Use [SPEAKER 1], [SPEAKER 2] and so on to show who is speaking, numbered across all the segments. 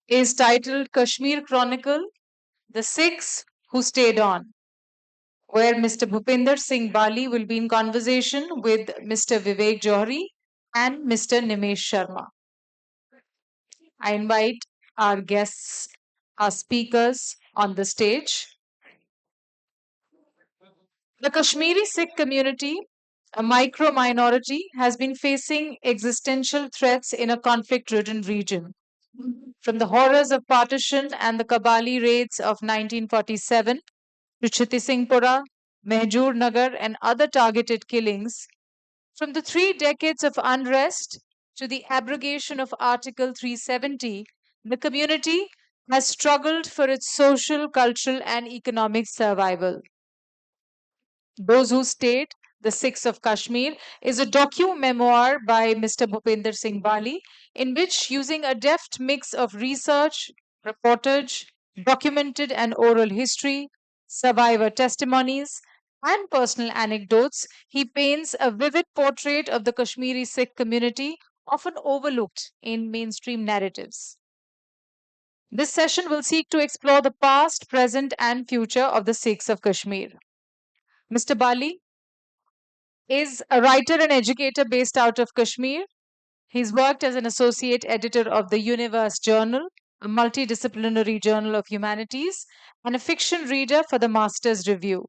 [SPEAKER 1] is titled Kashmir Chronicle, The Sikhs Who Stayed On, where Mr. Bhupinder Singh Bali will be in conversation with Mr. Vivek Johri and Mr. Nimesh Sharma. I invite our guests, our speakers on the stage. The Kashmiri Sikh community, a micro minority, has been facing existential threats in a conflict ridden region. From the horrors of partition and the Kabali raids of 1947 to Chiti Singhpura, Mehjur Nagar, and other targeted killings, from the 3 decades of unrest to the abrogation of Article 370, the community has struggled for its social, cultural, and economic survival. Those Who Stayed, The Sikhs of Kashmir, is a docu-memoir by Mr. Bhupinder Singh Bali, in which, using a deft mix of research, reportage, documented and oral history, survivor testimonies, and personal anecdotes, he paints a vivid portrait of the Kashmiri Sikh community, often overlooked in mainstream narratives. This session will seek to explore the past, present, and future of the Sikhs of Kashmir. Mr. Bali is a writer and educator based out of Kashmir. He's worked as an associate editor of the Universe Journal, a multidisciplinary journal of humanities, and a fiction reader for the Masters Review.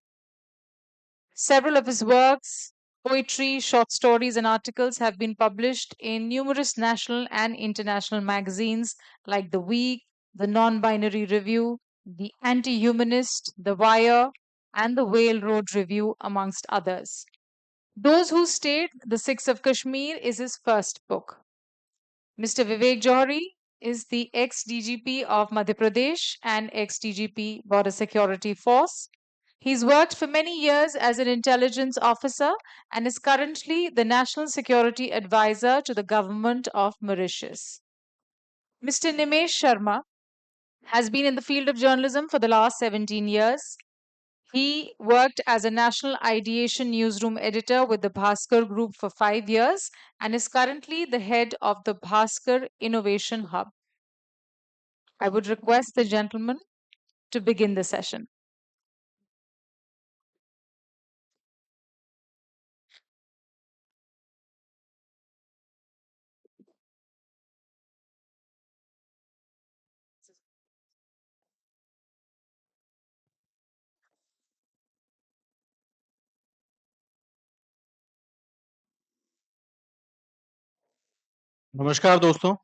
[SPEAKER 1] Several of his works, poetry, short stories, and articles have been published in numerous national and international magazines like The Week, The Non Binary Review, The Anti Humanist, The Wire, and The Whale Road Review, amongst others. Those Who Stayed, The Sikhs of Kashmir, is his first book. Mr. Vivek Johri is the ex DGP of Madhya Pradesh and ex DGP Border Security Force. He's worked for many years as an intelligence officer and is currently the National Security Advisor to the government of Mauritius. Mr. Nimesh Sharma has been in the field of journalism for the last 17 years. He worked as a national ideation newsroom editor with the Bhaskar Group for 5 years and is currently the head of the Bhaskar Innovation Hub. I would request the gentleman to begin the session.
[SPEAKER 2] नमस्कार दोस्तों।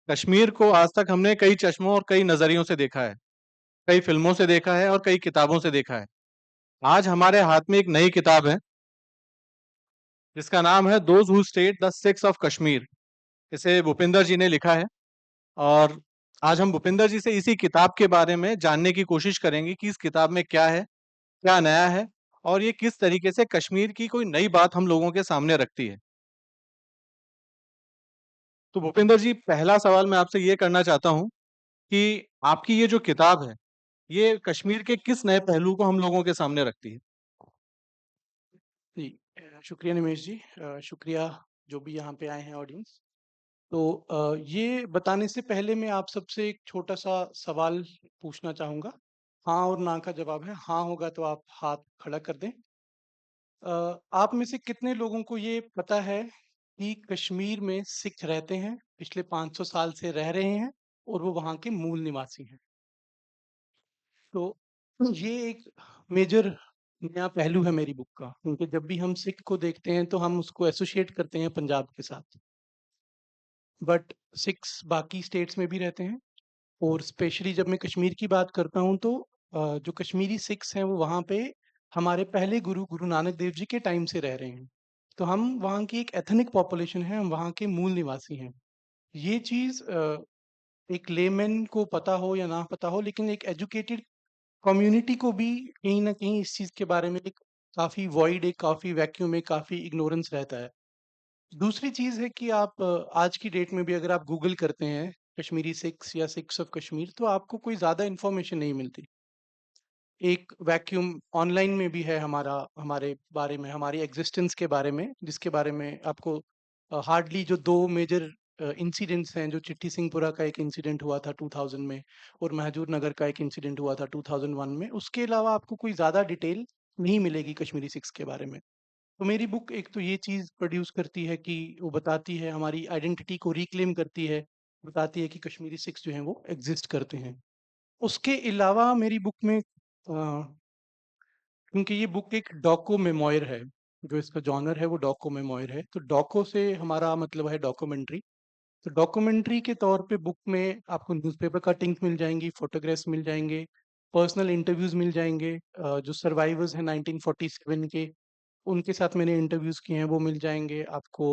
[SPEAKER 2] कश्मीर को आज तक हमने कई चश्मों और कई नजरियों से देखा है, कई फिल्मों से देखा है और कई किताबों से देखा है। आज हमारे हाथ में एक नई किताब है जिसका नाम है those who stayed the six of Kashmir. इसे भूपिंदर जी ने लिखा है और आज हम भूपिंदर जी से इसी किताब के बारे में जानने की कोशिश करेंगे कि इस किताब में क्या है, क्या नया है और ये किस तरीके से कश्मीर की कोई नई बात हम लोगों के सामने रखती है। तो भूपिंदर जी, पहला सवाल मैं आपसे ये करना चाहता हूँ कि आपकी ये जो किताब है, ये कश्मीर के किस नए पहलू को हम लोगों के सामने रखती है?
[SPEAKER 3] जी, शुक्रिया निमेश जी। शुक्रिया जो भी यहाँ पे आए हैं ऑडियंस। तो ये बताने से पहले मैं आप सबसे एक छोटा-सा सवाल पूछना चाहूँगा। हाँ और ना का जवाब है। हाँ होगा तो आप हाथ खड़ा कर दें। आप में से कितने लोगों को ये पता है कि कश्मीर में सिख रहते हैं, पिछले 500 साल से रह रहे हैं और वो वहाँ के मूल निवासी हैं? तो ये एक मेजर नया पहलू है मेरी बुक का, क्योंकि जब भी हम सिख को देखते हैं तो हम उसको एसोसिएट करते हैं पंजाब के साथ। बट सिख्स बाकी स्टेट्स में भी रहते हैं और स्पेशली जब मैं कश्मीर की बात करता हूँ तो जो कश्मीरी सिख्स हैं वो वहाँ पे हमारे पहले गुरु गुरु नानक देव जी के टाइम से रह रहे हैं। तो हम वहाँ की एक एथनिक पॉपुलेशन है, हम वहाँ के मूल निवासी हैं। ये चीज़ एक लेमैन को पता हो या ना पता हो, लेकिन एक एजुकेटेड कम्युनिटी को भी कहीं न कहीं इस चीज़ के बारे में एक काफ़ी वॉइड, एक काफ़ी वैक्यूम, एक काफ़ी इग्नोरेंस रहता है। दूसरी चीज़ है कि आप आज की डेट में भी अगर आप गूगल करते हैं कश्मीरी सिख्स या सिख्स ऑफ कश्मीर, तो आपको कोई ज़्यादा इन्फॉर्मेशन नहीं मिलती। एक वैक्यूम ऑनलाइन में भी है हमारे बारे में, हमारी एग्ज़िस्टेंस के बारे में, जिसके बारे में आपको हार्डली जो 2 मेजर इंसिडेंट्स हैं, जो चिट्ठी सिंहपुरा का एक इंसिडेंट हुआ था 2000 में और महजूर नगर का एक इंसिडेंट हुआ था 2001 में, उसके अलावा आपको कोई ज़्यादा डिटेल नहीं मिलेगी कश्मीरी सिक्स के बारे में। तो मेरी बुक एक तो ये चीज़ प्रोड्यूस करती है कि वो बताती है, हमारी आइडेंटिटी को रिक्लेम करती है, बताती है कि कश्मीरी सिक्स जो हैं वो एग्ज़िस्ट करते हैं। उसके अलावा मेरी बुक में क्योंकि ये बुक एक डॉको मेमोयर है, जो इसका जॉनर है वो डॉको मेमोयर है, तो डॉको से हमारा मतलब है डॉक्यूमेंट्री। तो डॉक्यूमेंट्री के तौर पे बुक में आपको न्यूज़पेपर कटिंग्स मिल जाएँगी, फ़ोटोग्राफ्स मिल जाएँगे, पर्सनल इंटरव्यूज़ मिल जाएँगे, जो सर्वाइवर्स हैं 1947 के, उनके साथ मैंने इंटरव्यूज़ किए हैं वो मिल जाएँगे आपको।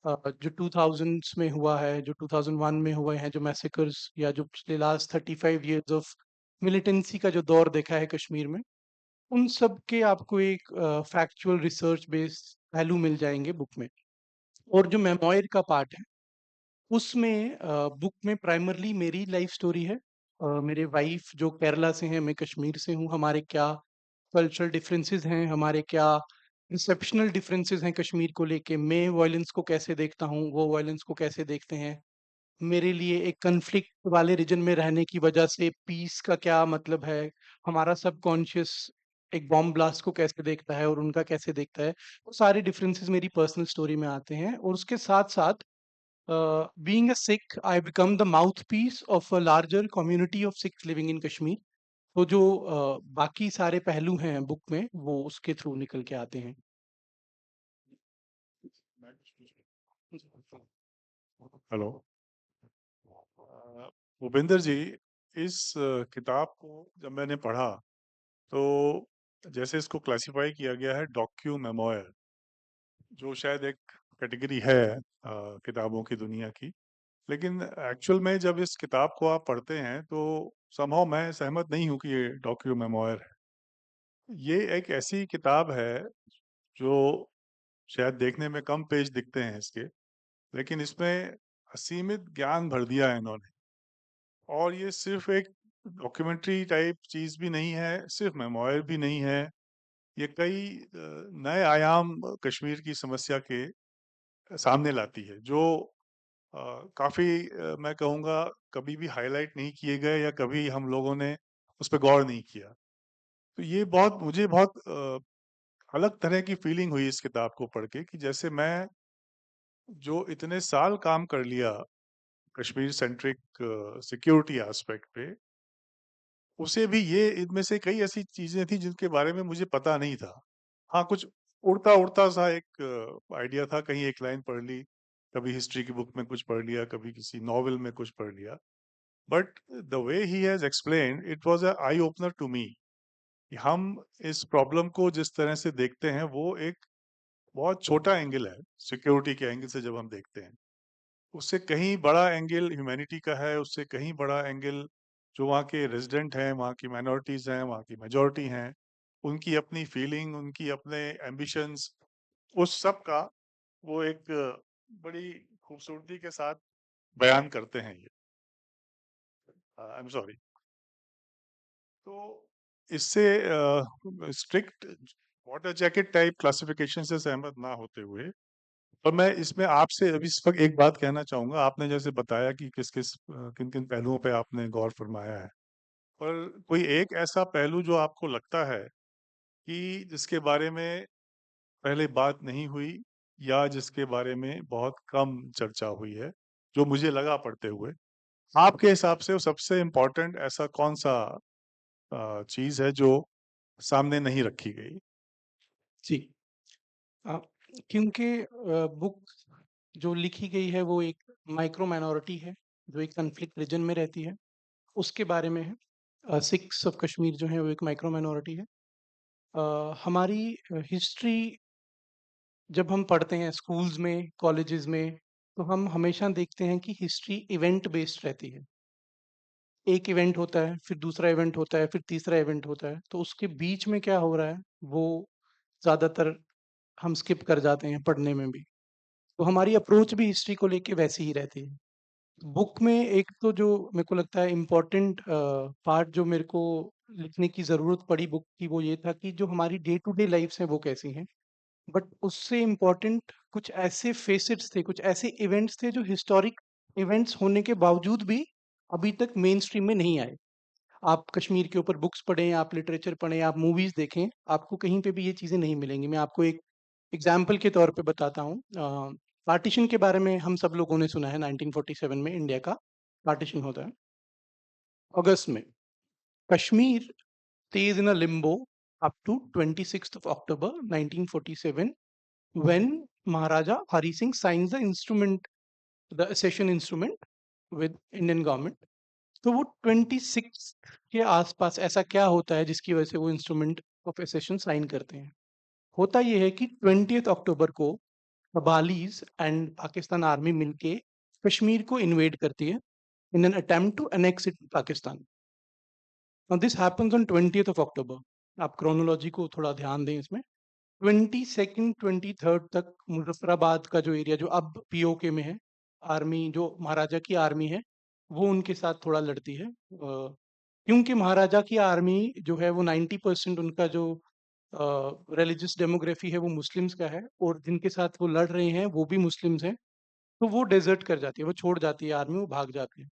[SPEAKER 3] जो 2000s में हुआ है, जो 2001 में हुए हैं जो मैसेकर्स, या जो पिछले लास्ट 35 इयर्स ऑफ मिलिटेंसी का जो दौर देखा है कश्मीर में, उन सब के आपको एक फैक्चुअल रिसर्च बेस्ड पहलू मिल जाएँगे बुक में। और जो मेमोयर का पार्ट है, उसमें बुक में प्राइमरली मेरी लाइफ स्टोरी है। मेरे वाइफ जो केरला से हैं, मैं कश्मीर से हूँ, हमारे क्या कल्चरल डिफरेंसेस हैं, हमारे क्या रिसेप्शनल डिफरेंसेस हैं कश्मीर को लेके, मैं वायलेंस को कैसे देखता हूँ, वो वायलेंस को कैसे देखते हैं। मेरे लिए एक कॉन्फ्लिक्ट वाले रीजन में रहने की वजह से पीस का क्या मतलब है, हमारा सबकॉन्शियस एक बॉम्ब ब्लास्ट को कैसे देखता है और उनका कैसे देखता है, वो सारे डिफरेंसेस मेरी पर्सनल स्टोरी में आते हैं। और उसके साथ साथ being a Sikh, I become the mouthpiece of a larger community of Sikhs living in Kashmir. तो जो बाकी सारे पहलू हैं बुक में, वो उसके थ्रू निकल के आते हैं।
[SPEAKER 4] हेलो। भूपेंद्र जी, इस किताब को जब मैंने पढ़ा तो जैसे इसको क्लासिफाई किया गया है डॉक्यू मेमोयर, जो शायद एक कैटेगरी है किताबों की दुनिया की, लेकिन एक्चुअल में जब इस किताब को आप पढ़ते हैं तो समहाउ मैं सहमत नहीं हूँ कि ये डॉक्यू मेमोयर है। ये एक ऐसी किताब है जो शायद देखने में कम पेज दिखते हैं इसके, लेकिन इसमें असीमित ज्ञान भर दिया है इन्होंने। और ये सिर्फ एक डॉक्यूमेंट्री टाइप चीज भी नहीं है, सिर्फ मेमोयर भी नहीं है। ये कई नए आयाम कश्मीर की समस्या के सामने लाती है, जो काफी मैं कहूँगा कभी भी हाईलाइट नहीं किए गए या कभी हम लोगों ने उस पर गौर नहीं किया। तो ये मुझे बहुत अलग तरह की फीलिंग हुई इस किताब को पढ़ के, कि जैसे मैं जो इतने साल काम कर लिया कश्मीर सेंट्रिक सिक्योरिटी एस्पेक्ट पे, उसे भी ये इनमें से कई ऐसी चीजें थी जिनके बारे में मुझे पता नहीं था। हाँ, कुछ उड़ता उड़ता सा एक आइडिया था, कहीं एक लाइन पढ़ ली, कभी हिस्ट्री की बुक में कुछ पढ़ लिया, कभी किसी नॉवेल में कुछ पढ़ लिया। But the way he has explained, it was a eye opener to me. हम इस प्रॉब्लम को जिस तरह से देखते हैं वो एक बहुत छोटा एंगल है सिक्योरिटी के एंगल से। जब हम देखते हैं उससे कहीं बड़ा एंगल ह्यूमैनिटी का है, उससे कहीं बड़ा एंगल जो वहाँ के रेजिडेंट हैं, वहाँ की माइनॉरिटीज हैं, वहाँ की मेजॉरिटी हैं, उनकी अपनी फीलिंग, उनकी अपने एम्बिशंस, उस सब का वो एक बड़ी खूबसूरती के साथ बयान करते हैं ये। I am sorry. तो इससे strict water jacket type classification से सहमत ना होते हुए, और मैं इसमें आपसे अभी इस वक्त एक बात कहना चाहूंगा। आपने जैसे बताया कि किस किस किन किन पहलुओं पे आपने गौर फरमाया है, पर कोई एक ऐसा पहलू जो आपको लगता है कि जिसके बारे में पहले बात नहीं हुई, या जिसके बारे में बहुत कम चर्चा हुई है, जो मुझे लगा पढ़ते हुए, आपके हिसाब से वो सबसे इम्पोर्टेंट ऐसा कौन सा चीज है जो सामने नहीं रखी गई?
[SPEAKER 3] जी। अ, क्योंकि बुक जो लिखी गई है वो एक माइक्रो माइनॉरिटी है, जो एक कॉन्फ्लिक्ट रीजन में रहती है, उसके बारे में है। सिख्स ऑफ कश्मीर जो है वो एक माइक्रो माइनॉरिटी है। हमारी हिस्ट्री जब हम पढ़ते हैं स्कूल्स में, कॉलेजेस में, तो हम हमेशा देखते हैं कि हिस्ट्री इवेंट बेस्ड रहती है। एक इवेंट होता है, फिर दूसरा इवेंट होता है, फिर तीसरा इवेंट होता है, तो उसके बीच में क्या हो रहा है, वो ज़्यादातर हम स्किप कर जाते हैं पढ़ने में भी। तो हमारी अप्रोच भी हिस्ट्री को लेके वैसी ही रहती है। बुक में एक तो जो मेरे को लगता है इम्पोर्टेंट पार्ट जो मेरे को लिखने की ज़रूरत पड़ी बुक की, वो ये था कि जो हमारी डे टू डे लाइफ्स हैं वो कैसी हैं। बट उससे इम्पोर्टेंट कुछ ऐसे फेसेट्स थे, कुछ ऐसे इवेंट्स थे जो हिस्टोरिक इवेंट्स होने के बावजूद भी अभी तक मेन स्ट्रीम में नहीं आए। आप कश्मीर के ऊपर बुक्स पढ़ें, आप लिटरेचर पढ़ें, आप मूवीज़ देखें, आपको कहीं पे भी ये चीज़ें नहीं मिलेंगी। मैं आपको एक एग्ज़ाम्पल के तौर पे बताता हूँ। पार्टीशन के बारे में हम सब लोगों ने सुना है, 1947 में इंडिया का पार्टीशन होता है, अगस्त में। Kashmir stays in a limbo up to 26th of October 1947 when Maharaja Hari Singh signs the accession instrument with Indian government. तो वो 26 के आसपास ऐसा क्या होता है जिसकी वजह से वो इंस्ट्रूमेंट ऑफ एसेशन साइन करते हैं? होता ये है कि 20th अक्टूबर को कबालीज एंड पाकिस्तान आर्मी मिलके कश्मीर को इन्वेड करती है in an attempt to annex it Pakistan. Now this happens on 20th of October. आप क्रोनोलॉजी को थोड़ा ध्यान दें इसमें। 22nd 23rd तक मुजफ्फराबाद का जो एरिया जो अब पीओके में है, आर्मी जो महाराजा की आर्मी है वो उनके साथ थोड़ा लड़ती है, क्योंकि महाराजा की आर्मी जो है वो 90% उनका जो रिलीजियस डेमोग्राफी है वो मुस्लिम्स का है और जिनके साथ वो लड़ रहे हैं वो भी मुस्लिम्स हैं, तो वो डेजर्ट कर जाती है, वो छोड़ जाती है आर्मी, वो भाग जाती है।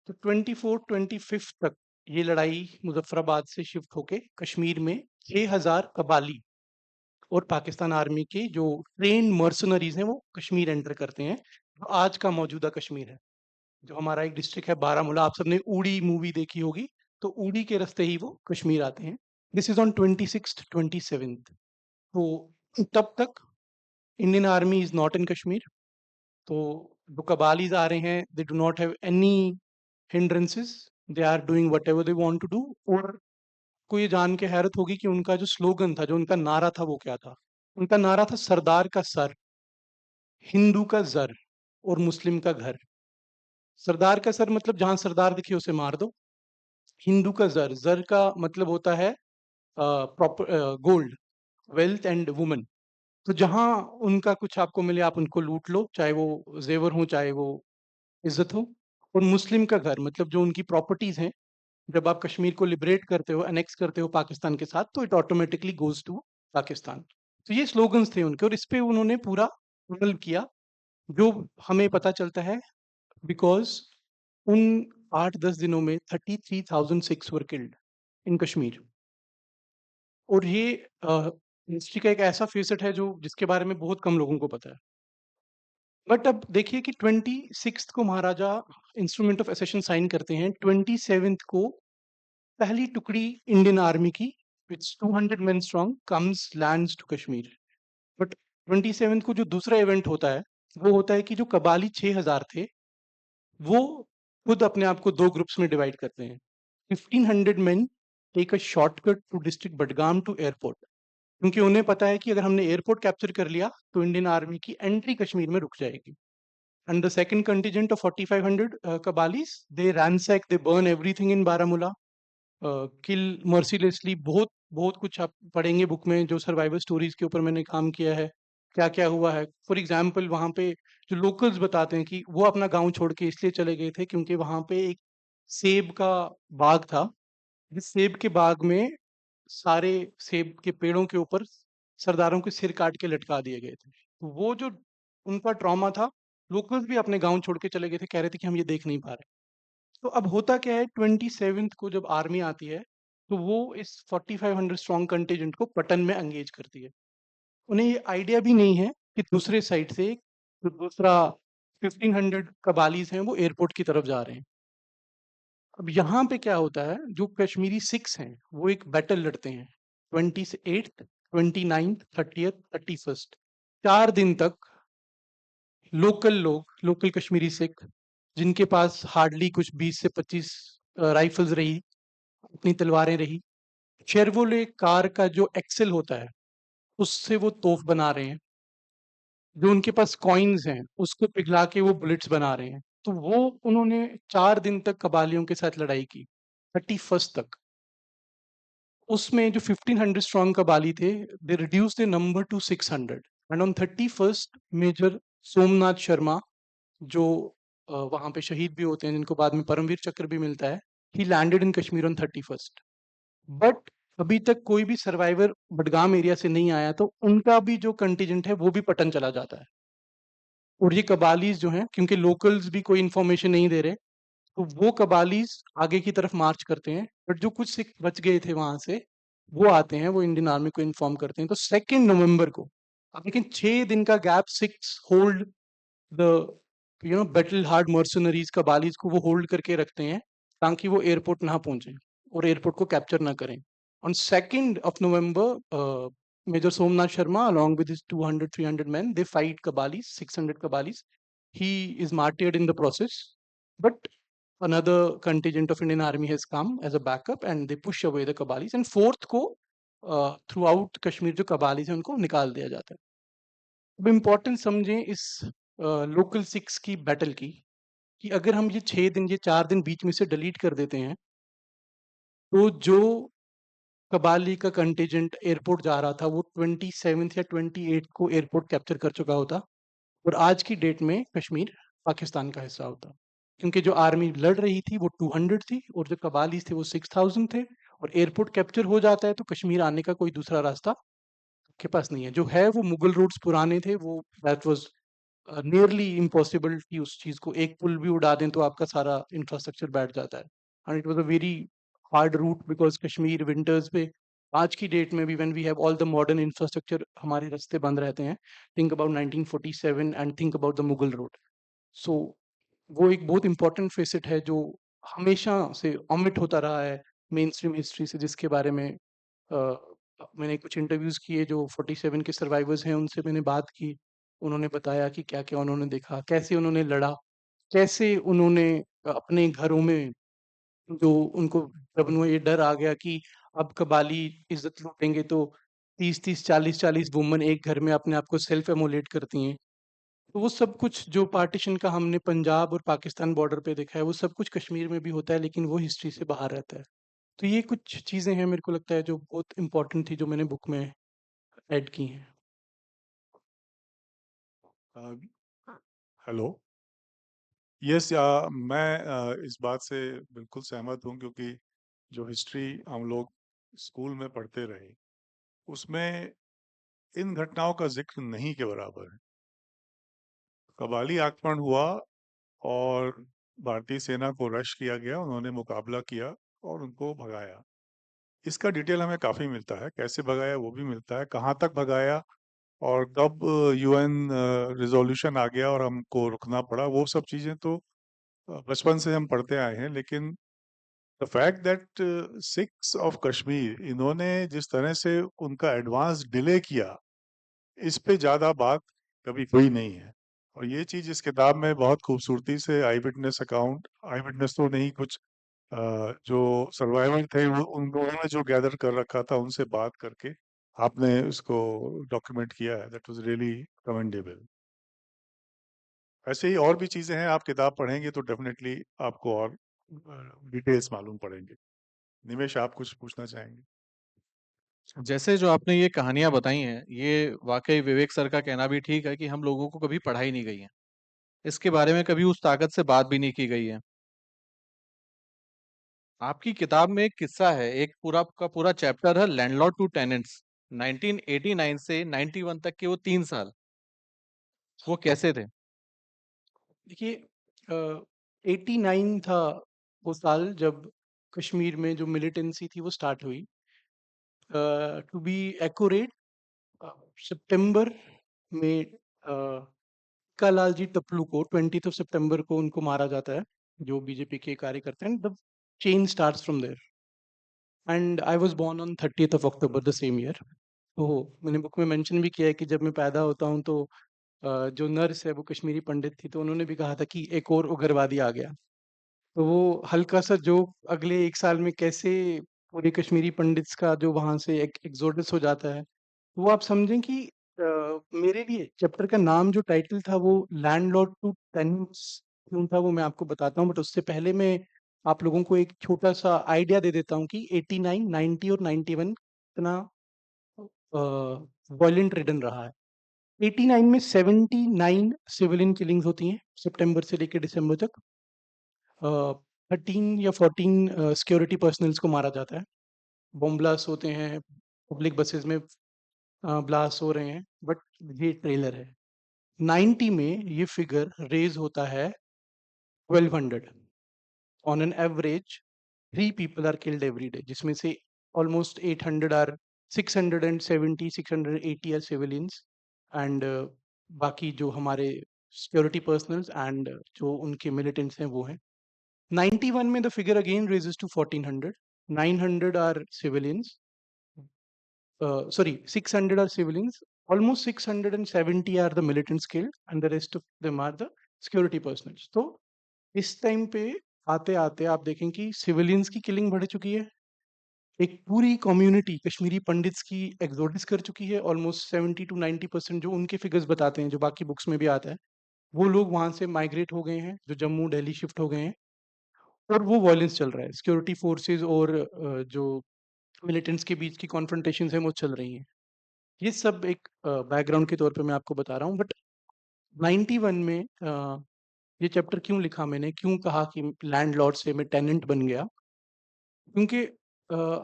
[SPEAKER 3] तो 24-25 तक ये लड़ाई मुजफ्फराबाद से शिफ्ट होके कश्मीर में 6000 कबाली और पाकिस्तान आर्मी के जो ट्रेन मर्सनरीज हैं वो कश्मीर एंटर करते हैं, जो आज का मौजूदा कश्मीर है। जो हमारा एक डिस्ट्रिक्ट है बारामूला, आप सबने उड़ी मूवी देखी होगी, तो उड़ी के रास्ते ही वो कश्मीर आते हैं। This is on 26th 27th। तो तब तक Indian army is not in Kashmir. तो जो कबालीज आ रहे हैं they do not have any hindrances, they are doing whatever they want to do. और को ये जान के हैरत होगी कि उनका जो स्लोगन था, जो उनका नारा था, वो क्या था? उनका नारा था सरदार का सर, हिंदू का जर और मुस्लिम का घर। सरदार का सर मतलब जहां सरदार दिखे उसे मार दो। हिंदू का जर, जर का मतलब होता है proper gold, wealth and woman. तो जहां उनका कुछ आपको मिले आप उनको लूट लो, चाहे वो जेवर हो चाहे वो इज्जत हो। और मुस्लिम का घर मतलब जो उनकी प्रॉपर्टीज हैं, जब आप कश्मीर को लिबरेट करते हो, अनेक्स करते हो पाकिस्तान के साथ, तो it automatically goes to Pakistan. तो ये स्लोगन्स थे उनके और इस पे उन्होंने पूरा अमल किया, जो हमें पता चलता है बिकॉज उन 8-10 दिनों में 33,000 Sikhs were killed in Kashmir. और ये हिस्ट्री का एक ऐसा फेसेट है जो जिसके बारे में बहुत कम लोगों को पता है। बट अब देखिए कि 26 को महाराजा इंस्ट्रूमेंट ऑफ एसेशन साइन करते हैं, 27 को पहली टुकड़ी इंडियन आर्मी की विच 200 men strong comes lands to Kashmir. But 27 को जो दूसरा इवेंट होता है वो होता है कि जो कबाली 6000 थे वो खुद अपने आप को दो ग्रुप्स में डिवाइड करते हैं। 1500 men take a shortcut to district Budgam to airport, क्योंकि उन्हें पता है कि अगर हमने एयरपोर्ट कैप्चर कर लिया तो इंडियन आर्मी की एंट्री कश्मीर में रुक जाएगी। And the second contingent of 4500 कबालीस, they ransack, they burn everything in Baramulla, kill mercilessly. बहुत बहुत कुछ आप पढ़ेंगे बुक में, जो सर्वाइवल स्टोरीज के ऊपर मैंने काम किया है, क्या क्या हुआ है। फॉर एग्जाम्पल वहाँ पे जो लोकल्स बताते हैं कि वो अपना गांव छोड़ के इसलिए चले गए थे क्योंकि वहाँ पे एक सेब का बाग था, जिस सेब के बाग में सारे सेब के पेड़ों के ऊपर सरदारों के सिर काट के लटका दिए गए थे। तो वो जो उनका ट्रॉमा था, लोकल्स भी अपने गांव छोड़ के चले गए थे, कह रहे थे कि हम ये देख नहीं पा रहे। तो अब होता क्या है, 27 को जब आर्मी आती है तो वो इस 4500 स्ट्रॉन्ग कंटिजेंट को पटन में एंगेज करती है। उन्हें ये आइडिया भी नहीं है कि दूसरे साइड से जो दूसरा 1500 कबालीज हैं वो एयरपोर्ट की तरफ जा रहे हैं। अब यहाँ पे क्या होता है, जो कश्मीरी सिख्स हैं वो एक बैटल लड़ते हैं 28th 29th 30th 31st। 4 दिन तक लोकल लोग, लोकल कश्मीरी सिख जिनके पास हार्डली कुछ 20 से 25 राइफल्स रही, अपनी तलवारें रही, शेरवोले कार का जो एक्सेल होता है उससे वो तोप बना रहे हैं। जो उनके पास कॉइन्स हैं उसको पिघला के वो बुलेट्स बना रहे हैं। तो वो उन्होंने 4 दिन तक कबालियों के साथ लड़ाई की, 31st तक। उसमें जो 1500 स्ट्रॉन्ग कबाली थे, they reduce the number to 600 and on 31st major Somnath Sharma, जो वहां पे शहीद भी होते हैं, जिनको बाद में परमवीर चक्र भी मिलता है, ही landed in Kashmir on 31st। But अभी तक कोई भी सर्वाइवर बडगाम एरिया से नहीं आया, तो उनका भी जो कंटिजेंट है वो भी पटन चला जाता है। और ये कबालीज जो हैं, क्योंकि लोकल्स भी कोई इन्फॉर्मेशन नहीं दे रहे, तो वो कबालीज आगे की तरफ मार्च करते हैं। बट जो कुछ सिख बच गए थे वहां से, वो आते हैं, वो इंडियन आर्मी को इन्फॉर्म करते हैं। तो 2 नवंबर को, अब लेकिन 6 दिन का gap, Sikhs hold the battle hard mercenaries कबालीज को वो होल्ड करके रखते हैं, ताकि वो एयरपोर्ट ना पहुंचे और एयरपोर्ट को कैप्चर ना करें। On 2 November, Major Somnath Sharma, along with his 200-300 men, they fight Kabalis, 600 Kabalis. He is martyred in the process, but another contingent of Indian army has come as a backup and they push away the Kabalis. And 4th को throughout Kashmir जो Kabalis हैं उनको निकाल दिया जाता है। अब important समझें इस लोकल सिक्स की बैटल की, कि अगर हम ये 6 दिन, ये 4 दिन बीच में से डिलीट कर देते हैं, तो जो कबाली का कंटिजेंट एयरपोर्ट जा रहा था वो 27 या 28 को एयरपोर्ट कैप्चर कर चुका होता, और आज की डेट में कश्मीर पाकिस्तान का हिस्सा होता। क्योंकि जो आर्मी लड़ रही थी वो 200 थी और जो कबालीज थे वो 6000 थे, और एयरपोर्ट कैप्चर हो जाता है तो कश्मीर आने का कोई दूसरा रास्ता के पास नहीं है। जो है वो मुगल रोड्स पुराने थे, वो दैट वाज नियरली इम्पॉसिबल कि उस चीज को एक पुल भी उड़ा दें तो आपका सारा इंफ्रास्ट्रक्चर बैठ जाता है। And it was a very hard route, because Kashmir winters पे आज की डेट में भी when we have all the modern infrastructure, हमारे रास्ते बंद रहते हैं। Think about 1947 and think about the Mughal road. So वो एक बहुत इंपॉर्टेंट फेसेट है जो हमेशा से ऑमिट होता रहा है मेन स्ट्रीम हिस्ट्री से, जिसके बारे में मैंने कुछ इंटरव्यूज किए जो 47 के सर्वाइवर्स हैं, उनसे मैंने बात की। उन्होंने बताया कि क्या क्या उन्होंने देखा, कैसे उन्होंने लड़ा, कैसे उन्होंने अपने घरों में, जो उनको जब उन्हें ये डर आ गया कि अब कबाली इज्जत लूटेंगे, तो 30-30, 40-40 वुमन एक घर में अपने आप को सेल्फ एमोलेट करती हैं। तो वो सब कुछ जो पार्टीशन का हमने पंजाब और पाकिस्तान बॉर्डर पे देखा है, वो सब कुछ कश्मीर में भी होता है, लेकिन वो हिस्ट्री से बाहर रहता है। तो ये कुछ चीज़ें हैं, मेरे को लगता है, जो बहुत इम्पोर्टेंट थी, जो मैंने बुक में ऐड की हैं।
[SPEAKER 4] हेलो। यस, मैं इस बात से बिल्कुल सहमत हूँ, क्योंकि जो हिस्ट्री हम लोग स्कूल में पढ़ते रहे, उसमें इन घटनाओं का जिक्र नहीं के बराबर है। कबाली आक्रमण हुआ और भारतीय सेना को रश किया गया, उन्होंने मुकाबला किया और उनको भगाया। इसका डिटेल हमें काफ़ी मिलता है, कैसे भगाया वो भी मिलता है, कहाँ तक भगाया और कब यूएन रिजोल्यूशन आ गया और हमको रुकना पड़ा, वो सब चीज़ें तो बचपन से हम पढ़ते आए हैं। लेकिन the fact that six of Kashmir, इन्होंने जिस तरह से उनका एडवांस डिले किया, इस पे ज़्यादा बात कभी हुई नहीं है। और ये चीज़ इस किताब में बहुत खूबसूरती से आई विटनेस अकाउंट, आई विटनेस तो नहीं, कुछ जो सर्वाइवर थे उन्होंने जो गैदर कर रखा था, उनसे बात करके आपने उसको डॉक्यूमेंट किया है। That was really commendable. ऐसे ही और भी चीज़ें हैं, आप किताब पढ़ेंगे तो डेफिनेटली आपको और डिटेल्स मालूम पड़ेंगे। निमेश, आप कुछ पूछना चाहेंगे?
[SPEAKER 2] जैसे जो आपने ये कहानियां बताई हैं, ये वाकई विवेक सर का कहना भी ठीक है कि हम लोगों को कभी पढ़ाई नहीं गई है। इसके बारे में कभी उस ताकत से बात भी नहीं की गई है। आपकी किताब में एक किस्सा है, एक पूरा का पूरा चैप्टर है लैंडलॉर्ड टू टेनेंट्स। 1989 से 91 तक के वो 3 साल, वो कैसे थे?
[SPEAKER 3] देखिए, 89 था वो साल जब कश्मीर में जो मिलिटेंसी थी वो स्टार्ट हुई। टू बी एक्यूरेट, सितंबर में कालाल जी टपलू को 20th of सितंबर को उनको मारा जाता है, जो बीजेपी के कार्यकर्ता हैं। The chain starts from there and I was born on 30th of October the same year. तो मैंने बुक में मेंशन भी किया है कि जब मैं पैदा होता हूँ तो जो नर्स है वो कश्मीरी पंडित थी, तो उन्होंने भी कहा था कि एक और उग्रवादी आ गया। तो वो हल्का सा जोक अगले 1 साल में कैसे पूरे कश्मीरी पंडित्स का जो वहां से एक एक्सोडस हो जाता है, वो आप समझें कि मेरे लिए चैप्टर का नाम, जो टाइटल था, वो लैंडलॉर्ड टू टेनेंट्स क्यों था, वो मैं आपको बताता हूँ। बट उससे पहले मैं आप लोगों को एक छोटा सा आइडिया दे देता हूँ कि 89, 90 और 91 कितना वायलेंट रिडन रहा है। 89 में 79 सिविलियन किलिंग्स होती हैं सितंबर से लेकर दिसंबर तक। 13 या 14 सिक्योरिटी पर्सनल्स को मारा जाता है। बॉम्ब ब्लास्ट होते हैं, पब्लिक बसेस में ब्लास्ट हो रहे हैं, बट ये ट्रेलर है। 90 में ये फिगर रेज होता है 1200। On an average 3 people are killed every day, जिसमें से almost 800 or 670 680 are civilians, and बाकी जो हमारे सिक्योरिटी पर्सनल्स एंड जो उनके मिलिटेंट्स हैं वो हैं। 91 में the figure again raises to 1400, 900 are civilians, sorry, 600 are civilians, almost 670 are the militants killed, and the rest of them are the security personnel. तो इस टाइम पे आते आते आप देखें कि सिविलियंस की किलिंग बढ़ चुकी है, एक पूरी कम्युनिटी कश्मीरी पंडित्स की एग्जोडिस कर चुकी है। ऑलमोस्ट 70 to 90% जो उनके फिगर्स बताते हैं, जो बाकी बुक्स में भी आता है, वो लोग वहां से माइग्रेट हो गए हैं, जो जम्मू दिल्ली शिफ्ट हो गए हैं, और वो वायलेंस चल रहा है। सिक्योरिटी फोर्सेस और जो मिलिटेंट्स के बीच की कॉन्फ्रंटेशन है वो चल रही हैं। ये सब एक बैकग्राउंड के तौर पे मैं आपको बता रहा हूँ। बट 91 में ये चैप्टर क्यों लिखा मैंने, क्यों कहा कि लैंडलॉर्ड से मैं टेनेंट बन गया, क्योंकि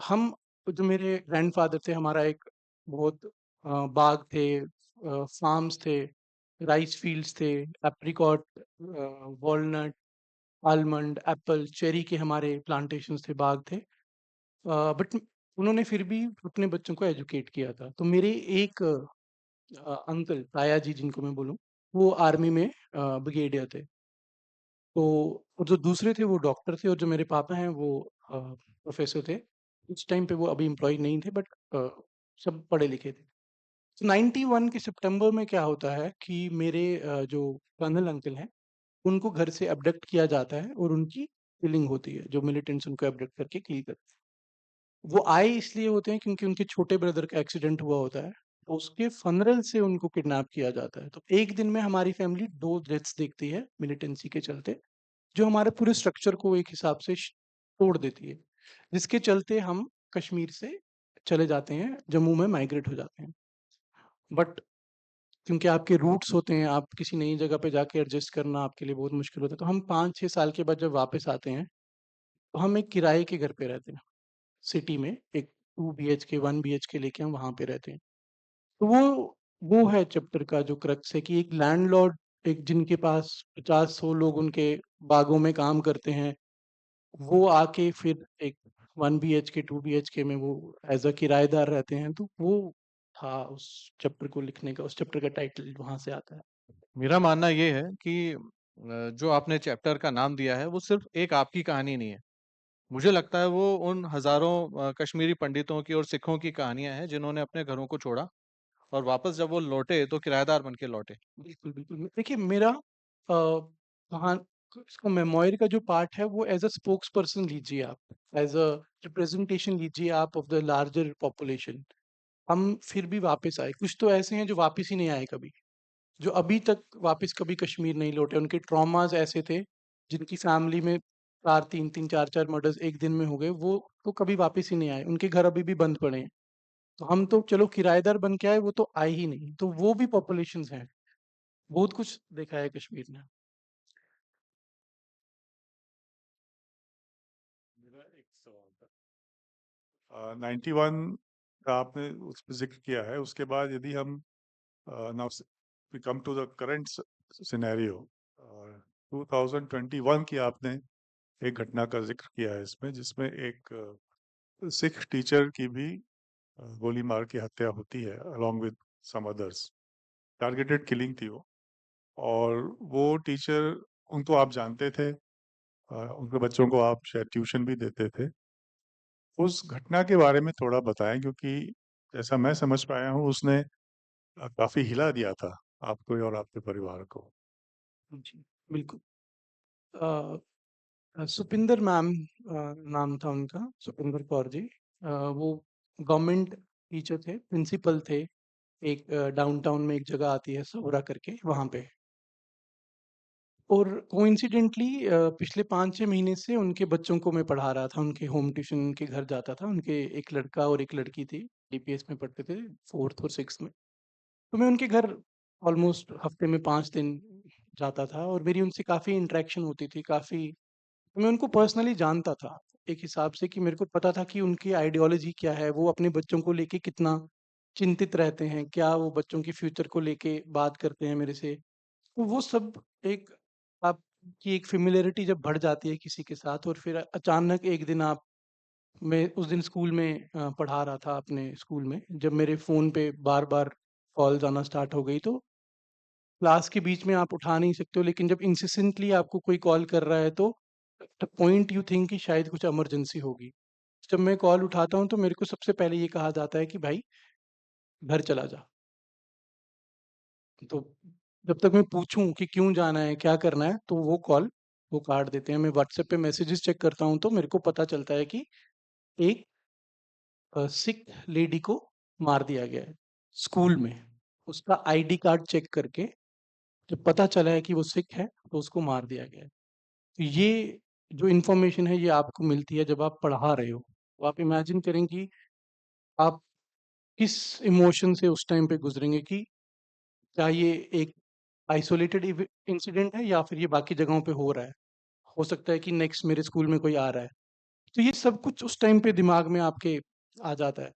[SPEAKER 3] हम जो मेरे ग्रैंडफादर थे, हमारा एक बहुत बाग थे, फार्म्स थे, राइस फील्ड्स थे, apricot, walnut, almond, Apple, cherry के हमारे प्लांटेशंस थे, बाग थे। बट उन्होंने फिर भी अपने बच्चों को एजुकेट किया था। तो मेरे एक अंकल, ताया जी जिनको मैं बोलूँ, वो आर्मी में ब्रिगेडियर थे। तो और जो दूसरे थे वो डॉक्टर थे, और जो मेरे पापा हैं वो प्रोफेसर थे। उस टाइम पे वो अभी एम्प्लॉय नहीं थे, बट सब पढ़े लिखे थे। तो 91 के सितंबर में क्या होता है कि मेरे जो कर्नल अंकल हैं, उनको घर से अबडक्ट किया जाता है और उनकी किलिंग होती है। जो मिलिटेंट्स उनको अबडक्ट करके किल करते हैं, वो आए इसलिए होते हैं क्योंकि उनके छोटे ब्रदर का एक्सीडेंट हुआ होता है, तो उसके फनरल से उनको किडनैप किया जाता है। तो एक दिन में हमारी फैमिली 2 डेथ्स देखती है मिलिटेंसी के चलते, जो हमारे पूरे स्ट्रक्चर को एक हिसाब से तोड़ देती है, जिसके चलते हम कश्मीर से चले जाते हैं, जम्मू में माइग्रेट हो जाते हैं। बट क्योंकि आपके रूट्स होते हैं, आप किसी नई जगह पे जाके एडजस्ट करना आपके लिए बहुत मुश्किल होता है, तो हम 5-6 साल के बाद जब वापस आते हैं, तो हम एक किराए के घर पे रहते हैं। सिटी में एक 2 बीएचके 1 बीएचके लेके हम वहाँ पे रहते हैं। तो वो है चैप्टर का जो क्रक्स है, कि एक लैंडलॉर्ड, एक जिनके पास 50-100 लोग उनके बागों में काम करते हैं, वो आके फिर एक 1 बीएचके 2 बीएचके में वो एज़ अ किराएदार रहते हैं। तो वो था उस चैप्टर को लिखने का, उस चैप्टर का टाइटल वहाँ से आता है।
[SPEAKER 2] मेरा मानना ये है कि जो आपने चैप्टर का नाम दिया है, वो सिर्फ एक आपकी कहानी नहीं है। मुझे लगता है वो उन हज़ारों कश्मीरी पंडितों की और सिखों की कहानियाँ हैं, जिन्होंने अपने घरों को छोड़ा और वापस जब वो लौटे, तो किराएदार बन के लौटे।
[SPEAKER 3] बिल्कुल, बिल्कुल। देखिए मेरा कहाँ इसका मेमोयर का जो पार्ट है वो एज़ अ स्पोक्स पर्सन लीजिए आप, एज़ अ रिप्रेजेंटेशन लीजिए आप ऑफ द लार्जर पॉपुलेशन। हम फिर भी वापस आए। कुछ तो ऐसे हैं जो वापस ही नहीं आए कभी, जो अभी तक वापस कभी कश्मीर नहीं लौटे। उनके ट्रॉमास ऐसे थे, जिनकी फैमिली में 4 3-3 4-4 मर्डर्स एक दिन में हो गए, वो तो कभी वापस ही नहीं आए। उनके घर अभी भी बंद पड़े हैं। तो हम तो चलो किराएदार बन के आए, वो तो आए ही नहीं। तो वो भी पॉपुलेशंस हैं। बहुत कुछ देखा है कश्मीर ने।
[SPEAKER 4] मेरा एक सवाल था 91 का आपने उस पर जिक्र किया है। उसके बाद यदि हम now we come to the current scenario, 2021 की आपने एक घटना का जिक्र किया है इसमें, जिसमें एक सिख टीचर की भी गोली मार के हत्या होती है along with some others। Targeted killing थी वो। और वो टीचर, उनको आप जानते थे, उनके बच्चों को आप शायद ट्यूशन भी देते थे। उस घटना के बारे में थोड़ा बताएं, क्योंकि जैसा मैं समझ पाया हूँ उसने काफी हिला दिया था आपको और आपके परिवार को।
[SPEAKER 3] जी, बिल्कुल। सुपिंदर मैम नाम था उनका, सुपिंदर कौर जी। वो गवर्नमेंट टीचर थे, प्रिंसिपल थे, एक डाउनटाउन में एक जगह आती है सौरा करके, वहाँ पे। और कोइंसिडेंटली पिछले 5-6 महीने से उनके बच्चों को मैं पढ़ा रहा था, उनके होम ट्यूशन उनके घर जाता था। उनके एक लड़का और एक लड़की थी, डीपीएस में पढ़ते थे, 4th और 6th में। तो मैं उनके घर ऑलमोस्ट हफ्ते में 5 दिन जाता था, और मेरी उनसे काफ़ी इंटरेक्शन होती थी, काफ़ी। मैं उनको पर्सनली जानता था। एक हिसाब से कि मेरे को पता था कि उनकी आइडियोलॉजी क्या है, वो अपने बच्चों को लेके कितना चिंतित रहते हैं, क्या वो बच्चों के फ्यूचर को लेके बात करते हैं मेरे से। तो वो सब एक आपकी एक फ़ैमिलियरिटी जब बढ़ जाती है किसी के साथ और फिर अचानक एक दिन आप मैं उस दिन स्कूल में पढ़ा रहा था अपने स्कूल में, जब मेरे फ़ोन पे बार-बार कॉल्स आना स्टार्ट हो गई, तो क्लास के बीच में आप उठा नहीं सकते हो, लेकिन जब इंसिस्टेंटली आपको कोई कॉल कर रहा है तो द पॉइंट यू थिंक कि शायद कुछ इमरजेंसी होगी। जब मैं कॉल उठाता हूँ तो मेरे को सबसे पहले ये कहा जाता है कि भाई घर चला जा। तो जब तक मैं पूछूँ कि क्यों जाना है, क्या करना है, तो वो काट देते हैं। मैं व्हाट्सएप पे मैसेजेस चेक करता हूँ तो मेरे को पता चलता है कि एक सिख लेडी को मार दिया गया है स्कूल में। उसका आईडी कार्ड चेक करके जब पता चला है कि वो सिख है तो उसको मार दिया गया है। तो ये जो इन्फॉर्मेशन है ये आपको मिलती है जब आप पढ़ा रहे हो। तो आप इमेजिन करें कि आप किस इमोशन से उस टाइम पे गुजरेंगे कि क्या ये एक आइसोलेटेड इंसिडेंट है या फिर ये बाकी जगहों पे हो रहा है। हो सकता है कि नेक्स्ट मेरे स्कूल में कोई आ रहा है। तो ये सब कुछ उस टाइम पे दिमाग में आपके आ जाता है।